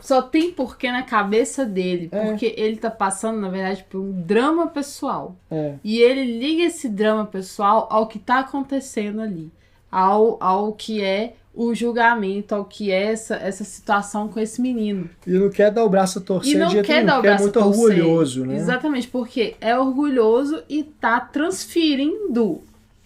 Só tem porquê na cabeça dele, porque ele tá passando, na verdade, por um drama pessoal. E ele liga esse drama pessoal ao que tá acontecendo ali, ao que é o julgamento, ao que é essa situação com esse menino. E não quer dar o braço a torcer, porque é muito orgulhoso, né? Exatamente, porque é orgulhoso e tá transferindo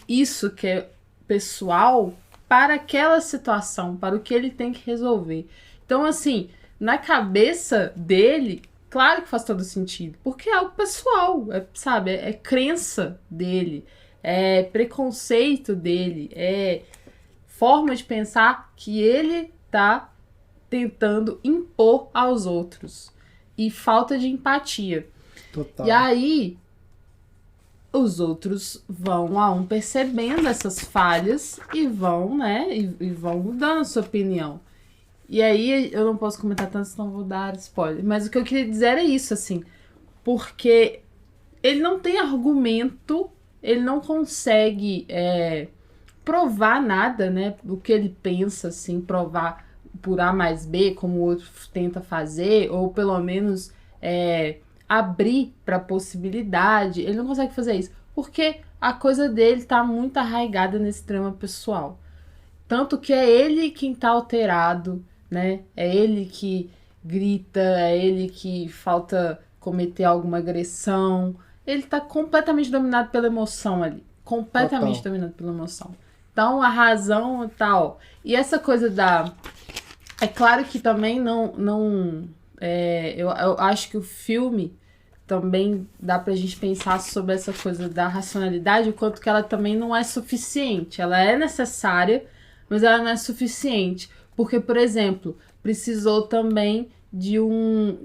isso que é pessoal para aquela situação, para o que ele tem que resolver. Então, assim... Na cabeça dele, claro que faz todo sentido, porque é algo pessoal, sabe? É crença dele, é preconceito dele, é forma de pensar que ele tá tentando impor aos outros. E falta de empatia. Total. E aí, os outros vão percebendo essas falhas e vão, né? E vão mudando a sua opinião. E aí, eu não posso comentar tanto, senão vou dar spoiler. Mas o que eu queria dizer era isso, assim. Porque ele não tem argumento, ele não consegue provar nada, né? O que ele pensa, assim, provar por A mais B, como o outro tenta fazer. Ou pelo menos abrir para possibilidade, ele não consegue fazer isso, porque a coisa dele tá muito arraigada nesse drama pessoal. Tanto que é ele quem tá alterado, né? É ele que grita, é ele que falta cometer alguma agressão. Ele tá completamente dominado pela emoção ali. Completamente dominado pela emoção. Então, a razão e tal. E essa coisa da... É claro que também eu acho que o filme também dá pra gente pensar sobre essa coisa da racionalidade, o quanto que ela também não é suficiente. Ela é necessária, mas ela não é suficiente. Porque, por exemplo, precisou também de um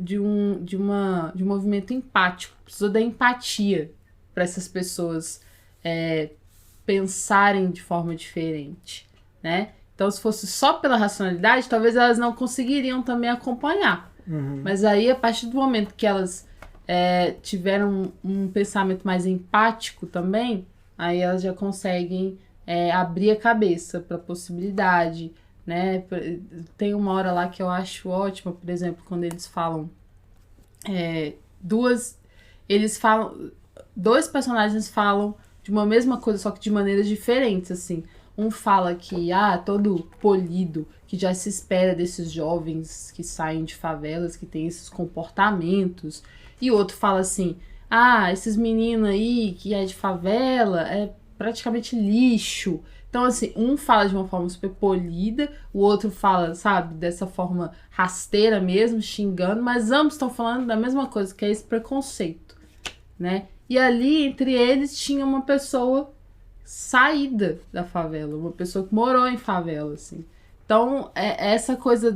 movimento empático. Precisou da empatia para essas pessoas pensarem de forma diferente, né? Então, se fosse só pela racionalidade, talvez elas não conseguiriam também acompanhar. Mas aí, a partir do momento que elas tiveram um pensamento mais empático também, aí elas já conseguem abrir a cabeça para a possibilidade, né? Tem uma hora lá que eu acho ótima, por exemplo, quando eles falam dois personagens falam de uma mesma coisa, só que de maneiras diferentes, assim. Um fala que, todo polido, que já se espera desses jovens que saem de favelas, que tem esses comportamentos. E outro fala assim, esses meninos aí que é de favela é praticamente lixo. Então, assim, um fala de uma forma super polida, o outro fala, sabe, dessa forma rasteira mesmo, xingando, mas ambos estão falando da mesma coisa, que é esse preconceito, né? E ali, entre eles, tinha uma pessoa saída da favela, uma pessoa que morou em favela, assim. Então, essa coisa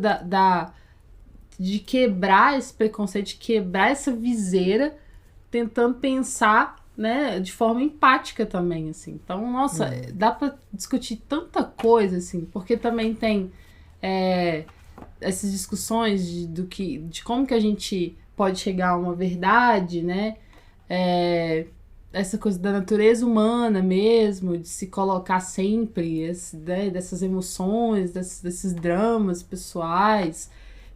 de quebrar esse preconceito, de quebrar essa viseira, tentando pensar, né, de forma empática também, assim. Então, nossa, dá pra discutir tanta coisa, assim, porque também tem essas discussões de como que a gente pode chegar a uma verdade, né, essa coisa da natureza humana mesmo, de se colocar sempre, dessas emoções, desses dramas pessoais.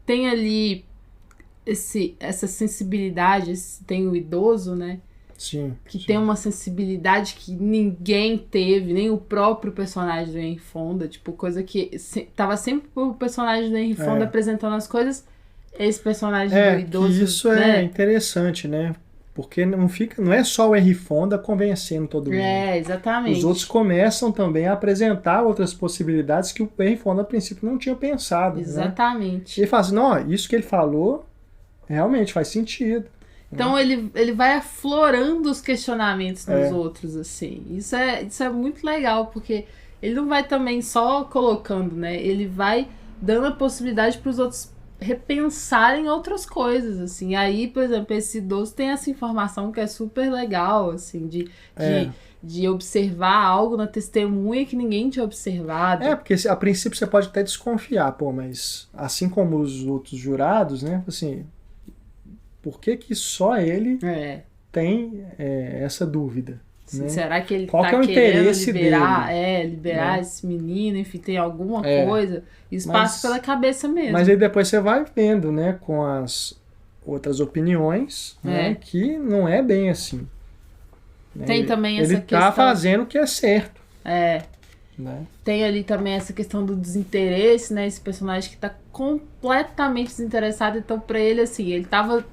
Tem ali essa sensibilidade, tem o idoso, né? Sim. Que tem uma sensibilidade que ninguém teve, nem o próprio personagem do Henry Fonda, tipo, coisa que tava sempre o personagem do Henry Fonda apresentando as coisas, esse personagem do idoso. Que isso é interessante, né? Porque não é só o Henry Fonda convencendo todo mundo. Exatamente. Os outros começam também a apresentar outras possibilidades que o Henry Fonda, a princípio, não tinha pensado. Exatamente. Né? E ele fala assim, não, isso que ele falou realmente faz sentido. Então ele vai aflorando os questionamentos nos outros, assim. Isso é muito legal, porque ele não vai também só colocando, né? Ele vai dando a possibilidade para os outros repensarem outras coisas, assim. Aí, por exemplo, esse idoso tem essa informação que é super legal, assim, de observar algo na testemunha que ninguém tinha observado. Porque a princípio você pode até desconfiar, mas assim como os outros jurados, né, assim, por que só ele tem essa dúvida? Né? Será que ele Qual tá que é o querendo interesse liberar né? esse menino, enfim, tem alguma coisa? Isso passa pela cabeça mesmo. Mas aí depois você vai vendo, né, com as outras opiniões, né, que não é bem assim. Né? Tem também essa questão... Ele tá fazendo o que é certo. Né? Tem ali também essa questão do desinteresse, né? Esse personagem que tá completamente desinteressado, então pra ele, assim, ele tava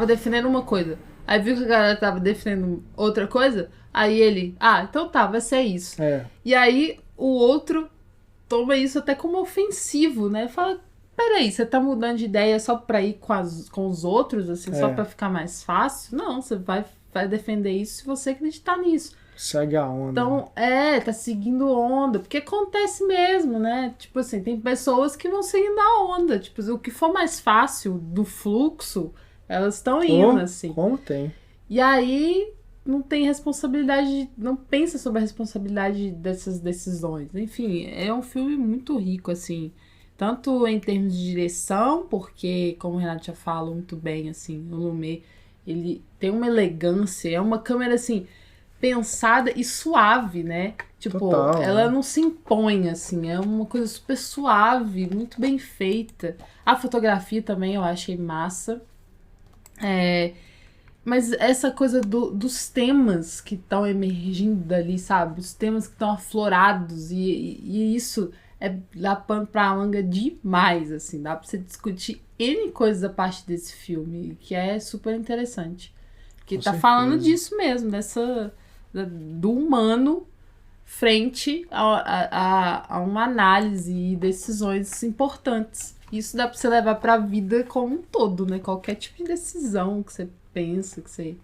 defendendo uma coisa. Aí viu que a galera tava defendendo outra coisa, aí ele, então tá, vai ser isso. E aí o outro toma isso até como ofensivo, né? Fala, peraí, você tá mudando de ideia só pra ir com os outros, assim, só pra ficar mais fácil? Não, você vai defender isso se você acreditar nisso. Segue a onda. Então, tá seguindo onda, porque acontece mesmo, né? Tipo assim, tem pessoas que vão seguindo a onda, tipo, o que for mais fácil do fluxo, elas estão indo, assim. Como tem. E aí, não tem responsabilidade, não pensa sobre a responsabilidade dessas decisões. Enfim, é um filme muito rico, assim, tanto em termos de direção, porque, como o Renato já falou muito bem, assim, o Lumet, ele tem uma elegância, é uma câmera, assim, pensada e suave, né? Tipo, Total, ela não se impõe, assim, é uma coisa super suave, muito bem feita. A fotografia também eu achei massa. Mas essa coisa dos temas que estão emergindo dali, sabe? Os temas que estão aflorados e isso dá pano pra manga demais, assim. Dá pra você discutir N coisas a partir desse filme, que é super interessante. Que Com tá certeza. falando disso mesmo, do humano frente a uma análise e decisões importantes. Isso dá pra você levar pra vida como um todo, né? Qualquer tipo de decisão que você pensa, que você...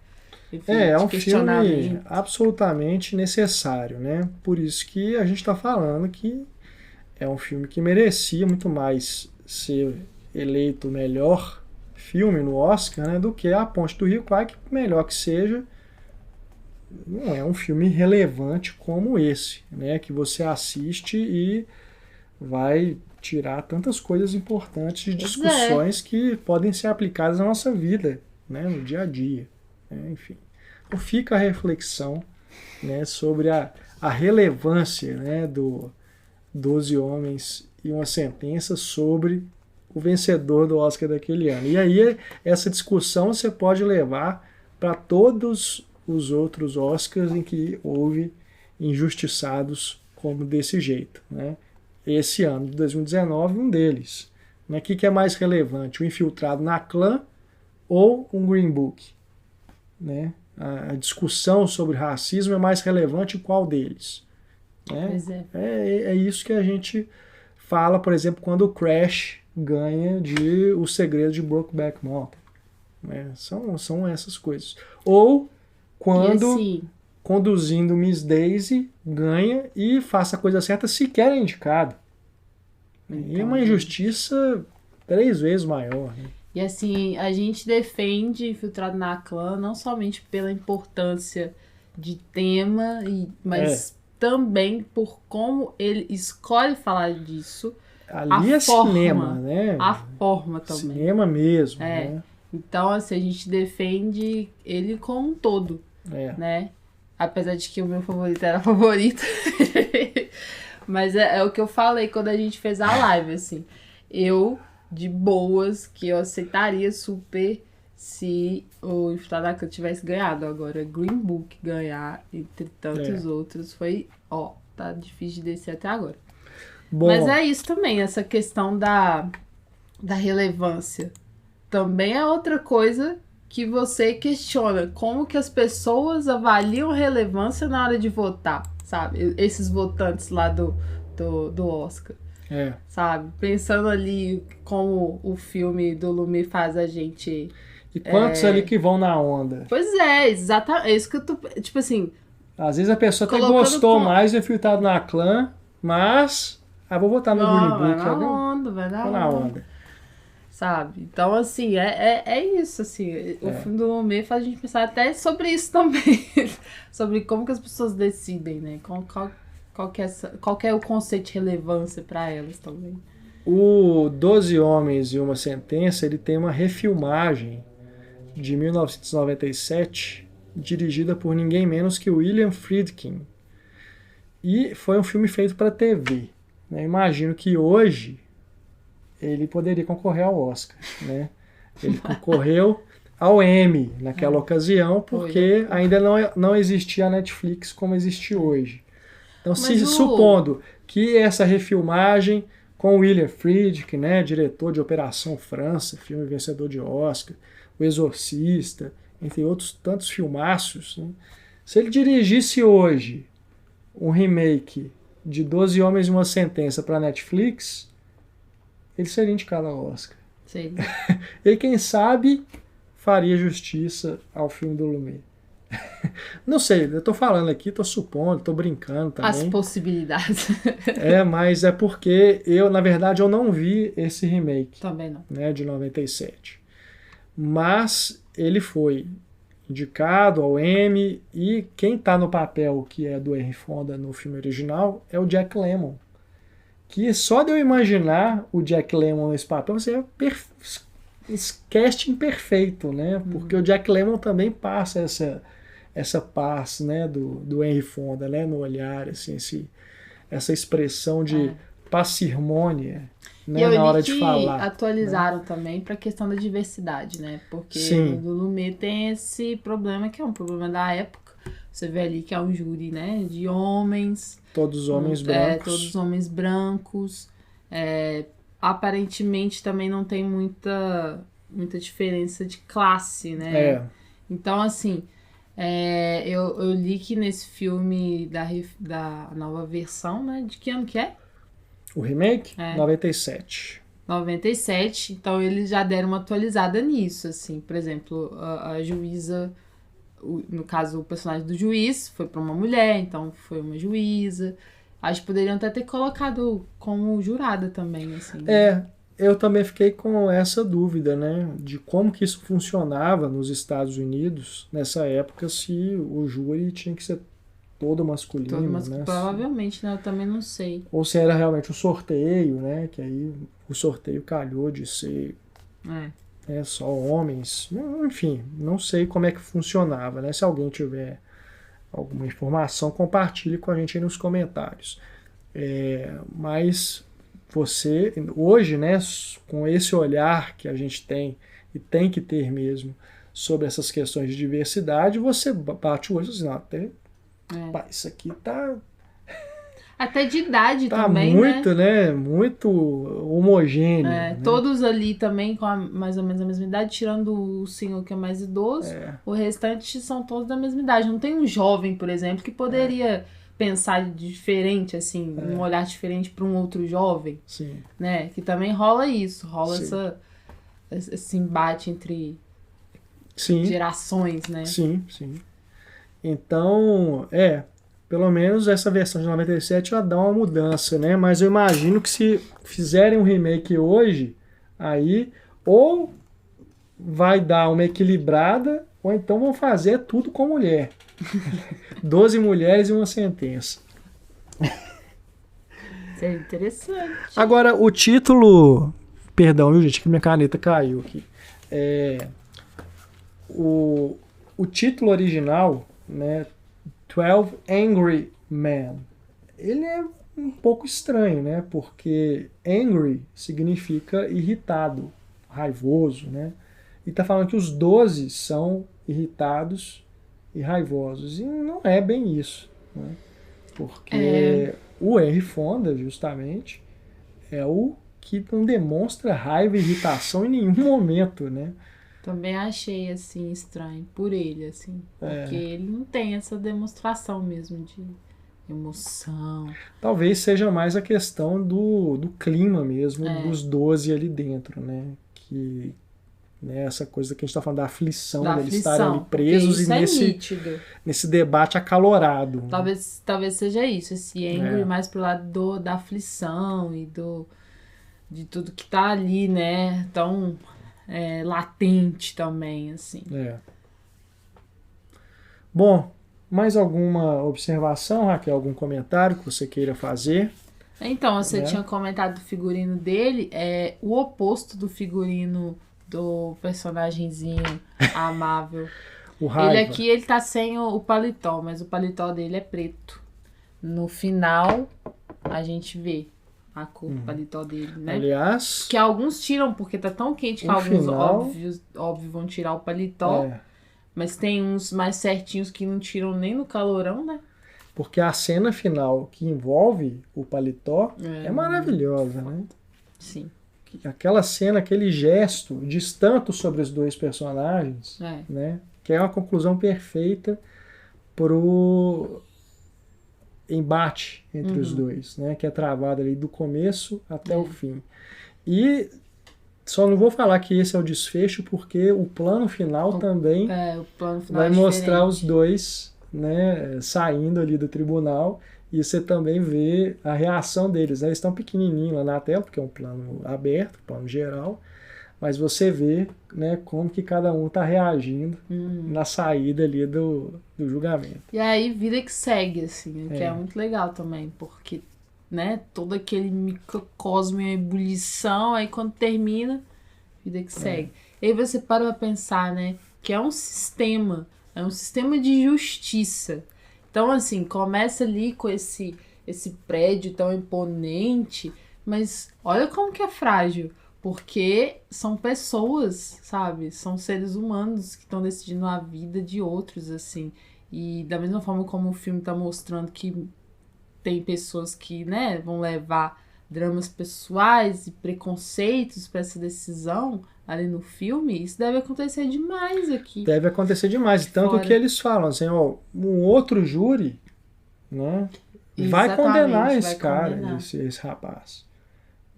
Enfim, É de um filme questionamento. absolutamente necessário, né? Por isso que a gente está falando que é um filme que merecia muito mais ser eleito o melhor filme no Oscar, né, do que A Ponte do Rio Kwai, que melhor que seja, não é um filme relevante como esse, né, que você assiste e vai tirar tantas coisas importantes de Pois discussões que podem ser aplicadas na nossa vida, né, no dia a dia, né, enfim. Então fica a reflexão, né, sobre a relevância, né, do 12 Homens e uma Sentença sobre o vencedor do Oscar daquele ano. E aí essa discussão você pode levar para todos os outros Oscars em que houve injustiçados como desse jeito, né? Esse ano de 2019, um deles. O que é mais relevante? O Infiltrado na Clã ou um Green Book? Né? A discussão sobre racismo é mais relevante qual deles? Pois é. É isso que a gente fala, por exemplo, quando o Crash ganha de O Segredo de Brokeback Mountain. Né? São essas coisas. Ou quando, assim, conduzindo Miss Daisy, ganha e faça a coisa certa sequer é indicado. Então, e é uma injustiça 3 vezes maior. Né? E assim, a gente defende Infiltrado na Clã não somente pela importância de tema, mas também por como ele escolhe falar disso. Ali é cinema, né? A forma também. Cinema mesmo, né? Então, assim, a gente defende ele como um todo, né? Apesar de que o meu favorito era favorito. Mas é o que eu falei quando a gente fez a live, assim. Eu, de boas, que eu aceitaria super se o Infiltrado na Clã tivesse ganhado. Agora, Green Book ganhar, entre tantos outros, foi... tá difícil de descer até agora. Bom, mas é isso também, essa questão da relevância. Também é outra coisa que você questiona. Como que as pessoas avaliam relevância na hora de votar, sabe? Esses votantes lá do Oscar. Sabe? Pensando ali como o filme do Lumet faz a gente... E quantos ali que vão na onda? Pois é, exatamente. É isso que eu tô... Tipo assim... Às vezes a pessoa até gostou mais do Infiltrado na Clã, mas... vou votar no Green Book. Vai na onda. Sabe? Então, assim, é isso, assim. O filme do Lumet faz a gente pensar até sobre isso também. Sobre como que as pessoas decidem, né? Qual que é o conceito de relevância para elas também. O 12 Homens e uma Sentença, ele tem uma refilmagem de 1997, dirigida por ninguém menos que William Friedkin. E foi um filme feito para TV. Né? Imagino que hoje ele poderia concorrer ao Oscar. Né? Ele concorreu ao Emmy naquela ocasião, porque ainda não existia a Netflix como existe hoje. Então, supondo que essa refilmagem com William Friedkin, né, diretor de Operação França, filme vencedor de Oscar, O Exorcista, entre outros tantos filmaços, né, se ele dirigisse hoje um remake de 12 Homens e uma Sentença para a Netflix, ele seria indicado ao Oscar. Sim. E quem sabe faria justiça ao filme do Lumet. Não sei, eu tô falando aqui, tô supondo, tô brincando também. As possibilidades. Mas é porque na verdade, eu não vi esse remake. Também não. Né, de 97. Mas ele foi indicado ao Emmy e quem tá no papel que é do Henry Fonda no filme original é o Jack Lemmon. Que só de eu imaginar o Jack Lemmon nesse papel, você casting perfeito, né? Porque o Jack Lemmon também passa essa paz, né, do Henry Fonda, né, no olhar, assim, essa expressão de parcimônia. né, E eu na hora li de que falar. atualizaram também para a questão da diversidade, né? Porque Sim. no Lumet tem esse problema que é um problema da época. Você vê ali que é um júri, né, de homens, Todos os homens brancos. todos homens brancos. Aparentemente também não tem muita diferença de classe, né? Então, assim, eu li que nesse filme da nova versão, né? De que ano que é? O remake? 97. 97, então eles já deram uma atualizada nisso, assim. Por exemplo, a juíza, no caso, o personagem do juiz foi para uma mulher, então foi uma juíza. Acho que poderiam até ter colocado como jurada também, assim. Eu também fiquei com essa dúvida, né, de como que isso funcionava nos Estados Unidos nessa época, se o júri tinha que ser todo masculino, né? Provavelmente, né? Eu também não sei. Ou se era realmente o sorteio, né, que aí o sorteio calhou de ser só homens. Enfim, não sei como é que funcionava, né? Se alguém tiver alguma informação, compartilhe com a gente aí nos comentários. Mas você, hoje, né, com esse olhar que a gente tem, e tem que ter mesmo, sobre essas questões de diversidade, você bate o olho e diz, não, isso aqui tá... Até de idade tá também, muito, né? Muito homogêneo. Né? Todos ali também com mais ou menos a mesma idade, tirando o senhor que é mais idoso, o restante são todos da mesma idade. Não tem um jovem, por exemplo, que poderia pensar diferente, assim, um olhar diferente para um outro jovem. Sim. Né? Que também rola isso, rola esse embate entre gerações, né? Sim, sim. Então, pelo menos essa versão de 97 já dá uma mudança, né? Mas eu imagino que se fizerem um remake hoje, aí ou vai dar uma equilibrada, ou então vão fazer tudo com mulher. 12 mulheres e uma sentença. Seria interessante. Agora, o título... Perdão, viu, gente, que minha caneta caiu aqui. O título original, né? 12 Angry Men. Ele é um pouco estranho, né? Porque angry significa irritado, raivoso, né? E tá falando que os 12 são irritados e raivosos. E não é bem isso, né? Porque o Henry Fonda, justamente, é o que não demonstra raiva e irritação em nenhum momento, né? Também achei, assim, estranho por ele, assim. Porque ele não tem essa demonstração mesmo de emoção. Talvez seja mais a questão do clima mesmo, dos 12 ali dentro, né? Que, né, essa coisa que a gente está falando da aflição deles estarem ali presos e nesse debate acalorado. Talvez seja isso, esse angry mais pro lado da aflição e de tudo que tá ali, né? Tão... latente também, assim. Bom, mais alguma observação, Raquel? Algum comentário que você queira fazer? Então, você tinha comentado do figurino dele, o oposto do figurino do personagemzinho amável. O Raiva. Ele aqui, ele tá sem o paletó, mas o paletó dele é preto. No final, a gente vê a cor do paletó dele, né? Aliás... Que alguns tiram, porque tá tão quente que alguns, óbvio, vão tirar o paletó. Mas tem uns mais certinhos que não tiram nem no calorão, né? Porque a cena final que envolve o paletó é maravilhosa, né? Sim. Aquela cena, aquele gesto diz tanto sobre os dois personagens, né? Que é uma conclusão perfeita pro embate entre os dois, né? Que é travado ali do começo até o fim. E só não vou falar que esse é o desfecho, porque o plano final também vai mostrar os dois, né, saindo ali do tribunal, e você também vê a reação deles, né? Eles estão pequenininhos lá na tela, porque é um plano aberto, plano geral, mas você vê, né, como que cada um está reagindo na saída ali do julgamento. E aí, vida que segue, assim, que é muito legal também, porque, né, todo aquele microcosmo em ebulição, aí quando termina, vida que segue. E aí você para pra pensar, né, que é um sistema de justiça. Então, assim, começa ali com esse prédio tão imponente, Mas olha como que é frágil. Porque são pessoas, sabe? São seres humanos que estão decidindo a vida de outros, assim. E da mesma forma como o filme tá mostrando que tem pessoas que, né, vão levar dramas pessoais e preconceitos para essa decisão ali no filme, isso deve acontecer demais aqui. Deve acontecer demais. Tanto fora. que eles falam assim, ó, um outro júri, né, vai Exatamente, condenar vai esse cara, condenar. esse rapaz.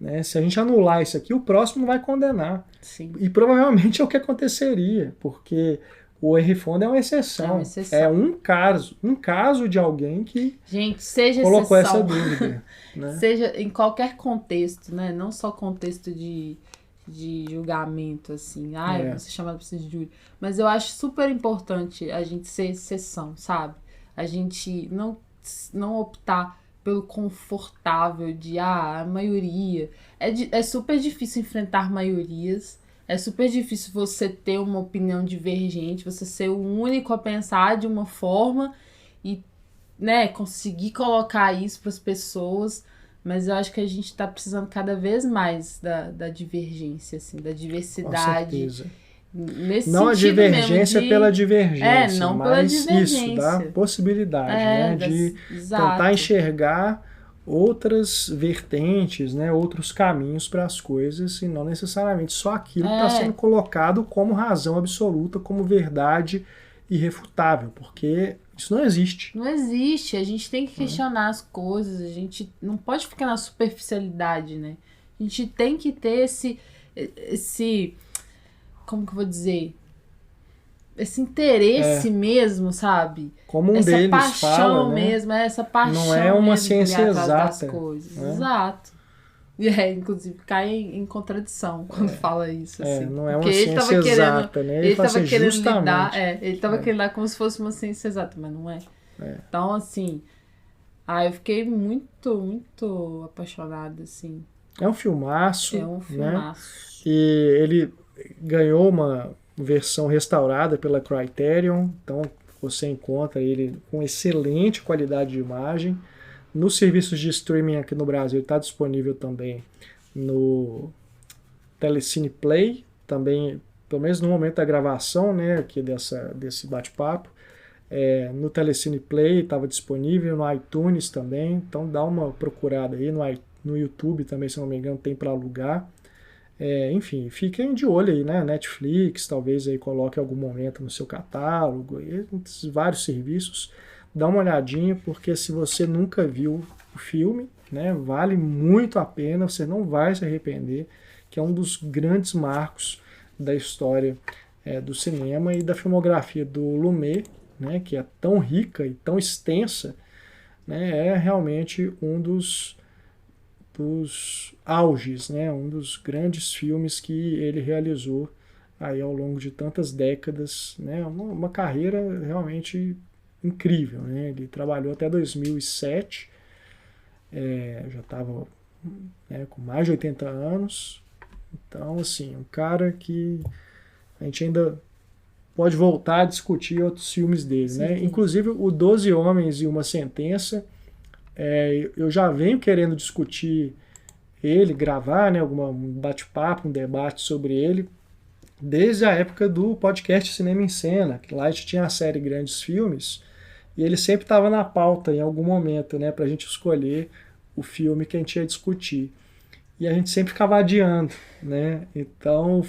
Né? Se a gente anular isso aqui, o próximo vai condenar. Sim. E provavelmente é o que aconteceria, porque o R-Fonda é uma exceção. É uma exceção. É um caso de alguém que Gente, seja colocou exceção. essa dúvida. Né? Seja em qualquer contexto, né? Não só contexto de julgamento, assim. Você chamado para de júri. Mas eu acho super importante a gente ser exceção, sabe? A gente não optar pelo confortável de a maioria. É super difícil enfrentar maiorias. É super difícil você ter uma opinião divergente, você ser o único a pensar de uma forma e, né, conseguir colocar isso para as pessoas. Mas eu acho que a gente está precisando cada vez mais da divergência, assim, da diversidade. Com certeza. Nesse não a divergência pela divergência, não mas pela divergência. isso, da possibilidade, né, de tentar enxergar outras vertentes, né, outros caminhos para as coisas e não necessariamente só aquilo que está sendo colocado como razão absoluta, como verdade irrefutável, porque isso não existe. Não existe, a gente tem que questionar as coisas, a gente não pode ficar na superficialidade, né? A gente tem que ter esse como que eu vou dizer? Esse interesse mesmo, sabe? Como essa deles paixão fala, mesmo, essa paixão não é uma ciência exata exata, das coisas. Né? Exato. E inclusive cai em contradição quando fala isso, assim. Não é uma ciência exata, né? Ele estava querendo justamente. lidar, ele estava querendo lidar como se fosse uma ciência exata, mas não é. Então, assim, eu fiquei muito, muito apaixonada, assim. É um filmaço. É um filmaço. Né? E ele ganhou uma versão restaurada pela Criterion, então você encontra ele com excelente qualidade de imagem. Nos serviços de streaming aqui no Brasil está disponível também no Telecine Play, também, pelo menos no momento da gravação, né, aqui desse bate-papo. No Telecine Play estava disponível, no iTunes também, então dá uma procurada aí, no YouTube também, se não me engano, tem para alugar. Enfim, fiquem de olho aí, né? Netflix, talvez aí coloque algum momento no seu catálogo, vários serviços. Dá uma olhadinha, porque se você nunca viu o filme, né, vale muito a pena, você não vai se arrepender, que é um dos grandes marcos da história do cinema e da filmografia do Lumet, né, que é tão rica e tão extensa, né, é realmente um dos auges, né, um dos grandes filmes que ele realizou aí ao longo de tantas décadas, né, uma carreira realmente incrível, né, ele trabalhou até 2007, já estava com mais de 80 anos, então assim, um cara que a gente ainda pode voltar a discutir outros filmes dele, né, inclusive o 12 Homens e uma Sentença. Eu já venho querendo discutir ele, gravar, né, um bate-papo, um debate sobre ele, desde a época do podcast Cinema em Cena, que lá a gente tinha a série Grandes Filmes, e ele sempre estava na pauta em algum momento, né, para a gente escolher o filme que a gente ia discutir. E a gente sempre ficava adiando, né? Então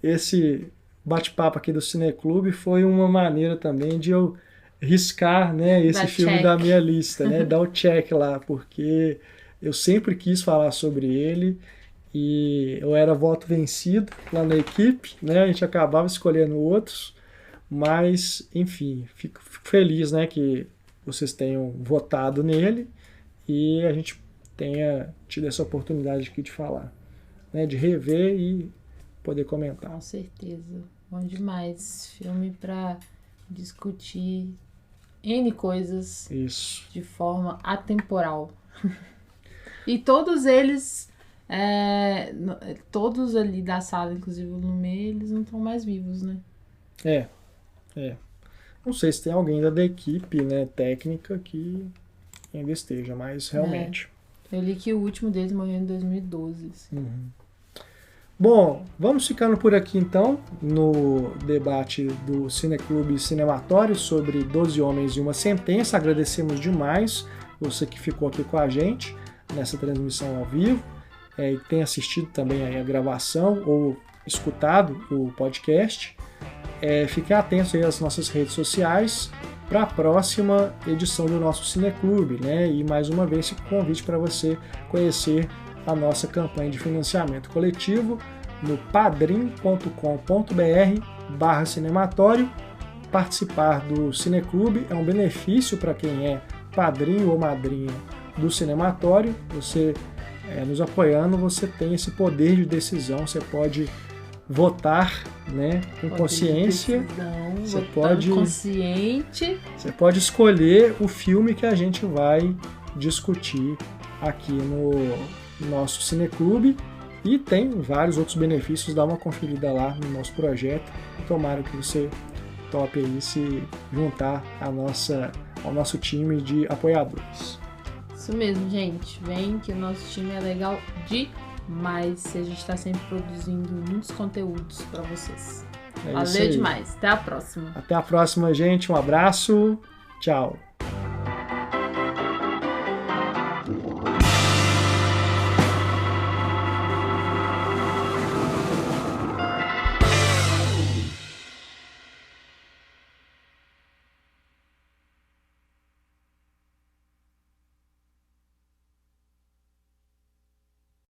esse bate-papo aqui do Cineclube foi uma maneira também de eu riscar, né, esse filme da minha lista, né, dar o check lá, porque eu sempre quis falar sobre ele e eu era voto vencido lá na equipe, né, a gente acabava escolhendo outros, mas, enfim, fico feliz, né, que vocês tenham votado nele e a gente tenha tido essa oportunidade aqui de falar, né, de rever e poder comentar. Com certeza, bom demais, filme para discutir N coisas de forma atemporal. E todos eles, todos ali da sala, inclusive o Lumet, eles não estão mais vivos, né? Não sei se tem alguém da equipe, né, técnica que ainda esteja, mas realmente. Eu li que o último deles morreu em 2012. Assim. Bom, vamos ficando por aqui então no debate do Cineclube Cinematório sobre 12 Homens e uma Sentença. Agradecemos demais você que ficou aqui com a gente nessa transmissão ao vivo e tem assistido também aí a gravação ou escutado o podcast. Fiquem atentos aí às nossas redes sociais para a próxima edição do nosso Cineclube, né? E mais uma vez esse convite para você conhecer a nossa campanha de financiamento coletivo no padrim.com.br/cinematório. Participar do Cineclube é um benefício para quem é padrinho ou madrinha do Cinematório. Você nos apoiando, você tem esse poder de decisão, você pode votar, né, com consciência. Você pode consciente. Você pode escolher o filme que a gente vai discutir aqui no nosso Cineclube e tem vários outros benefícios. Dá uma conferida lá no nosso projeto. Tomara que você tope aí se juntar ao nosso time de apoiadores. Isso mesmo, gente. Vem que o nosso time é legal demais. A gente está sempre produzindo muitos conteúdos para vocês. Valeu demais. Até a próxima. Até a próxima, gente. Um abraço. Tchau.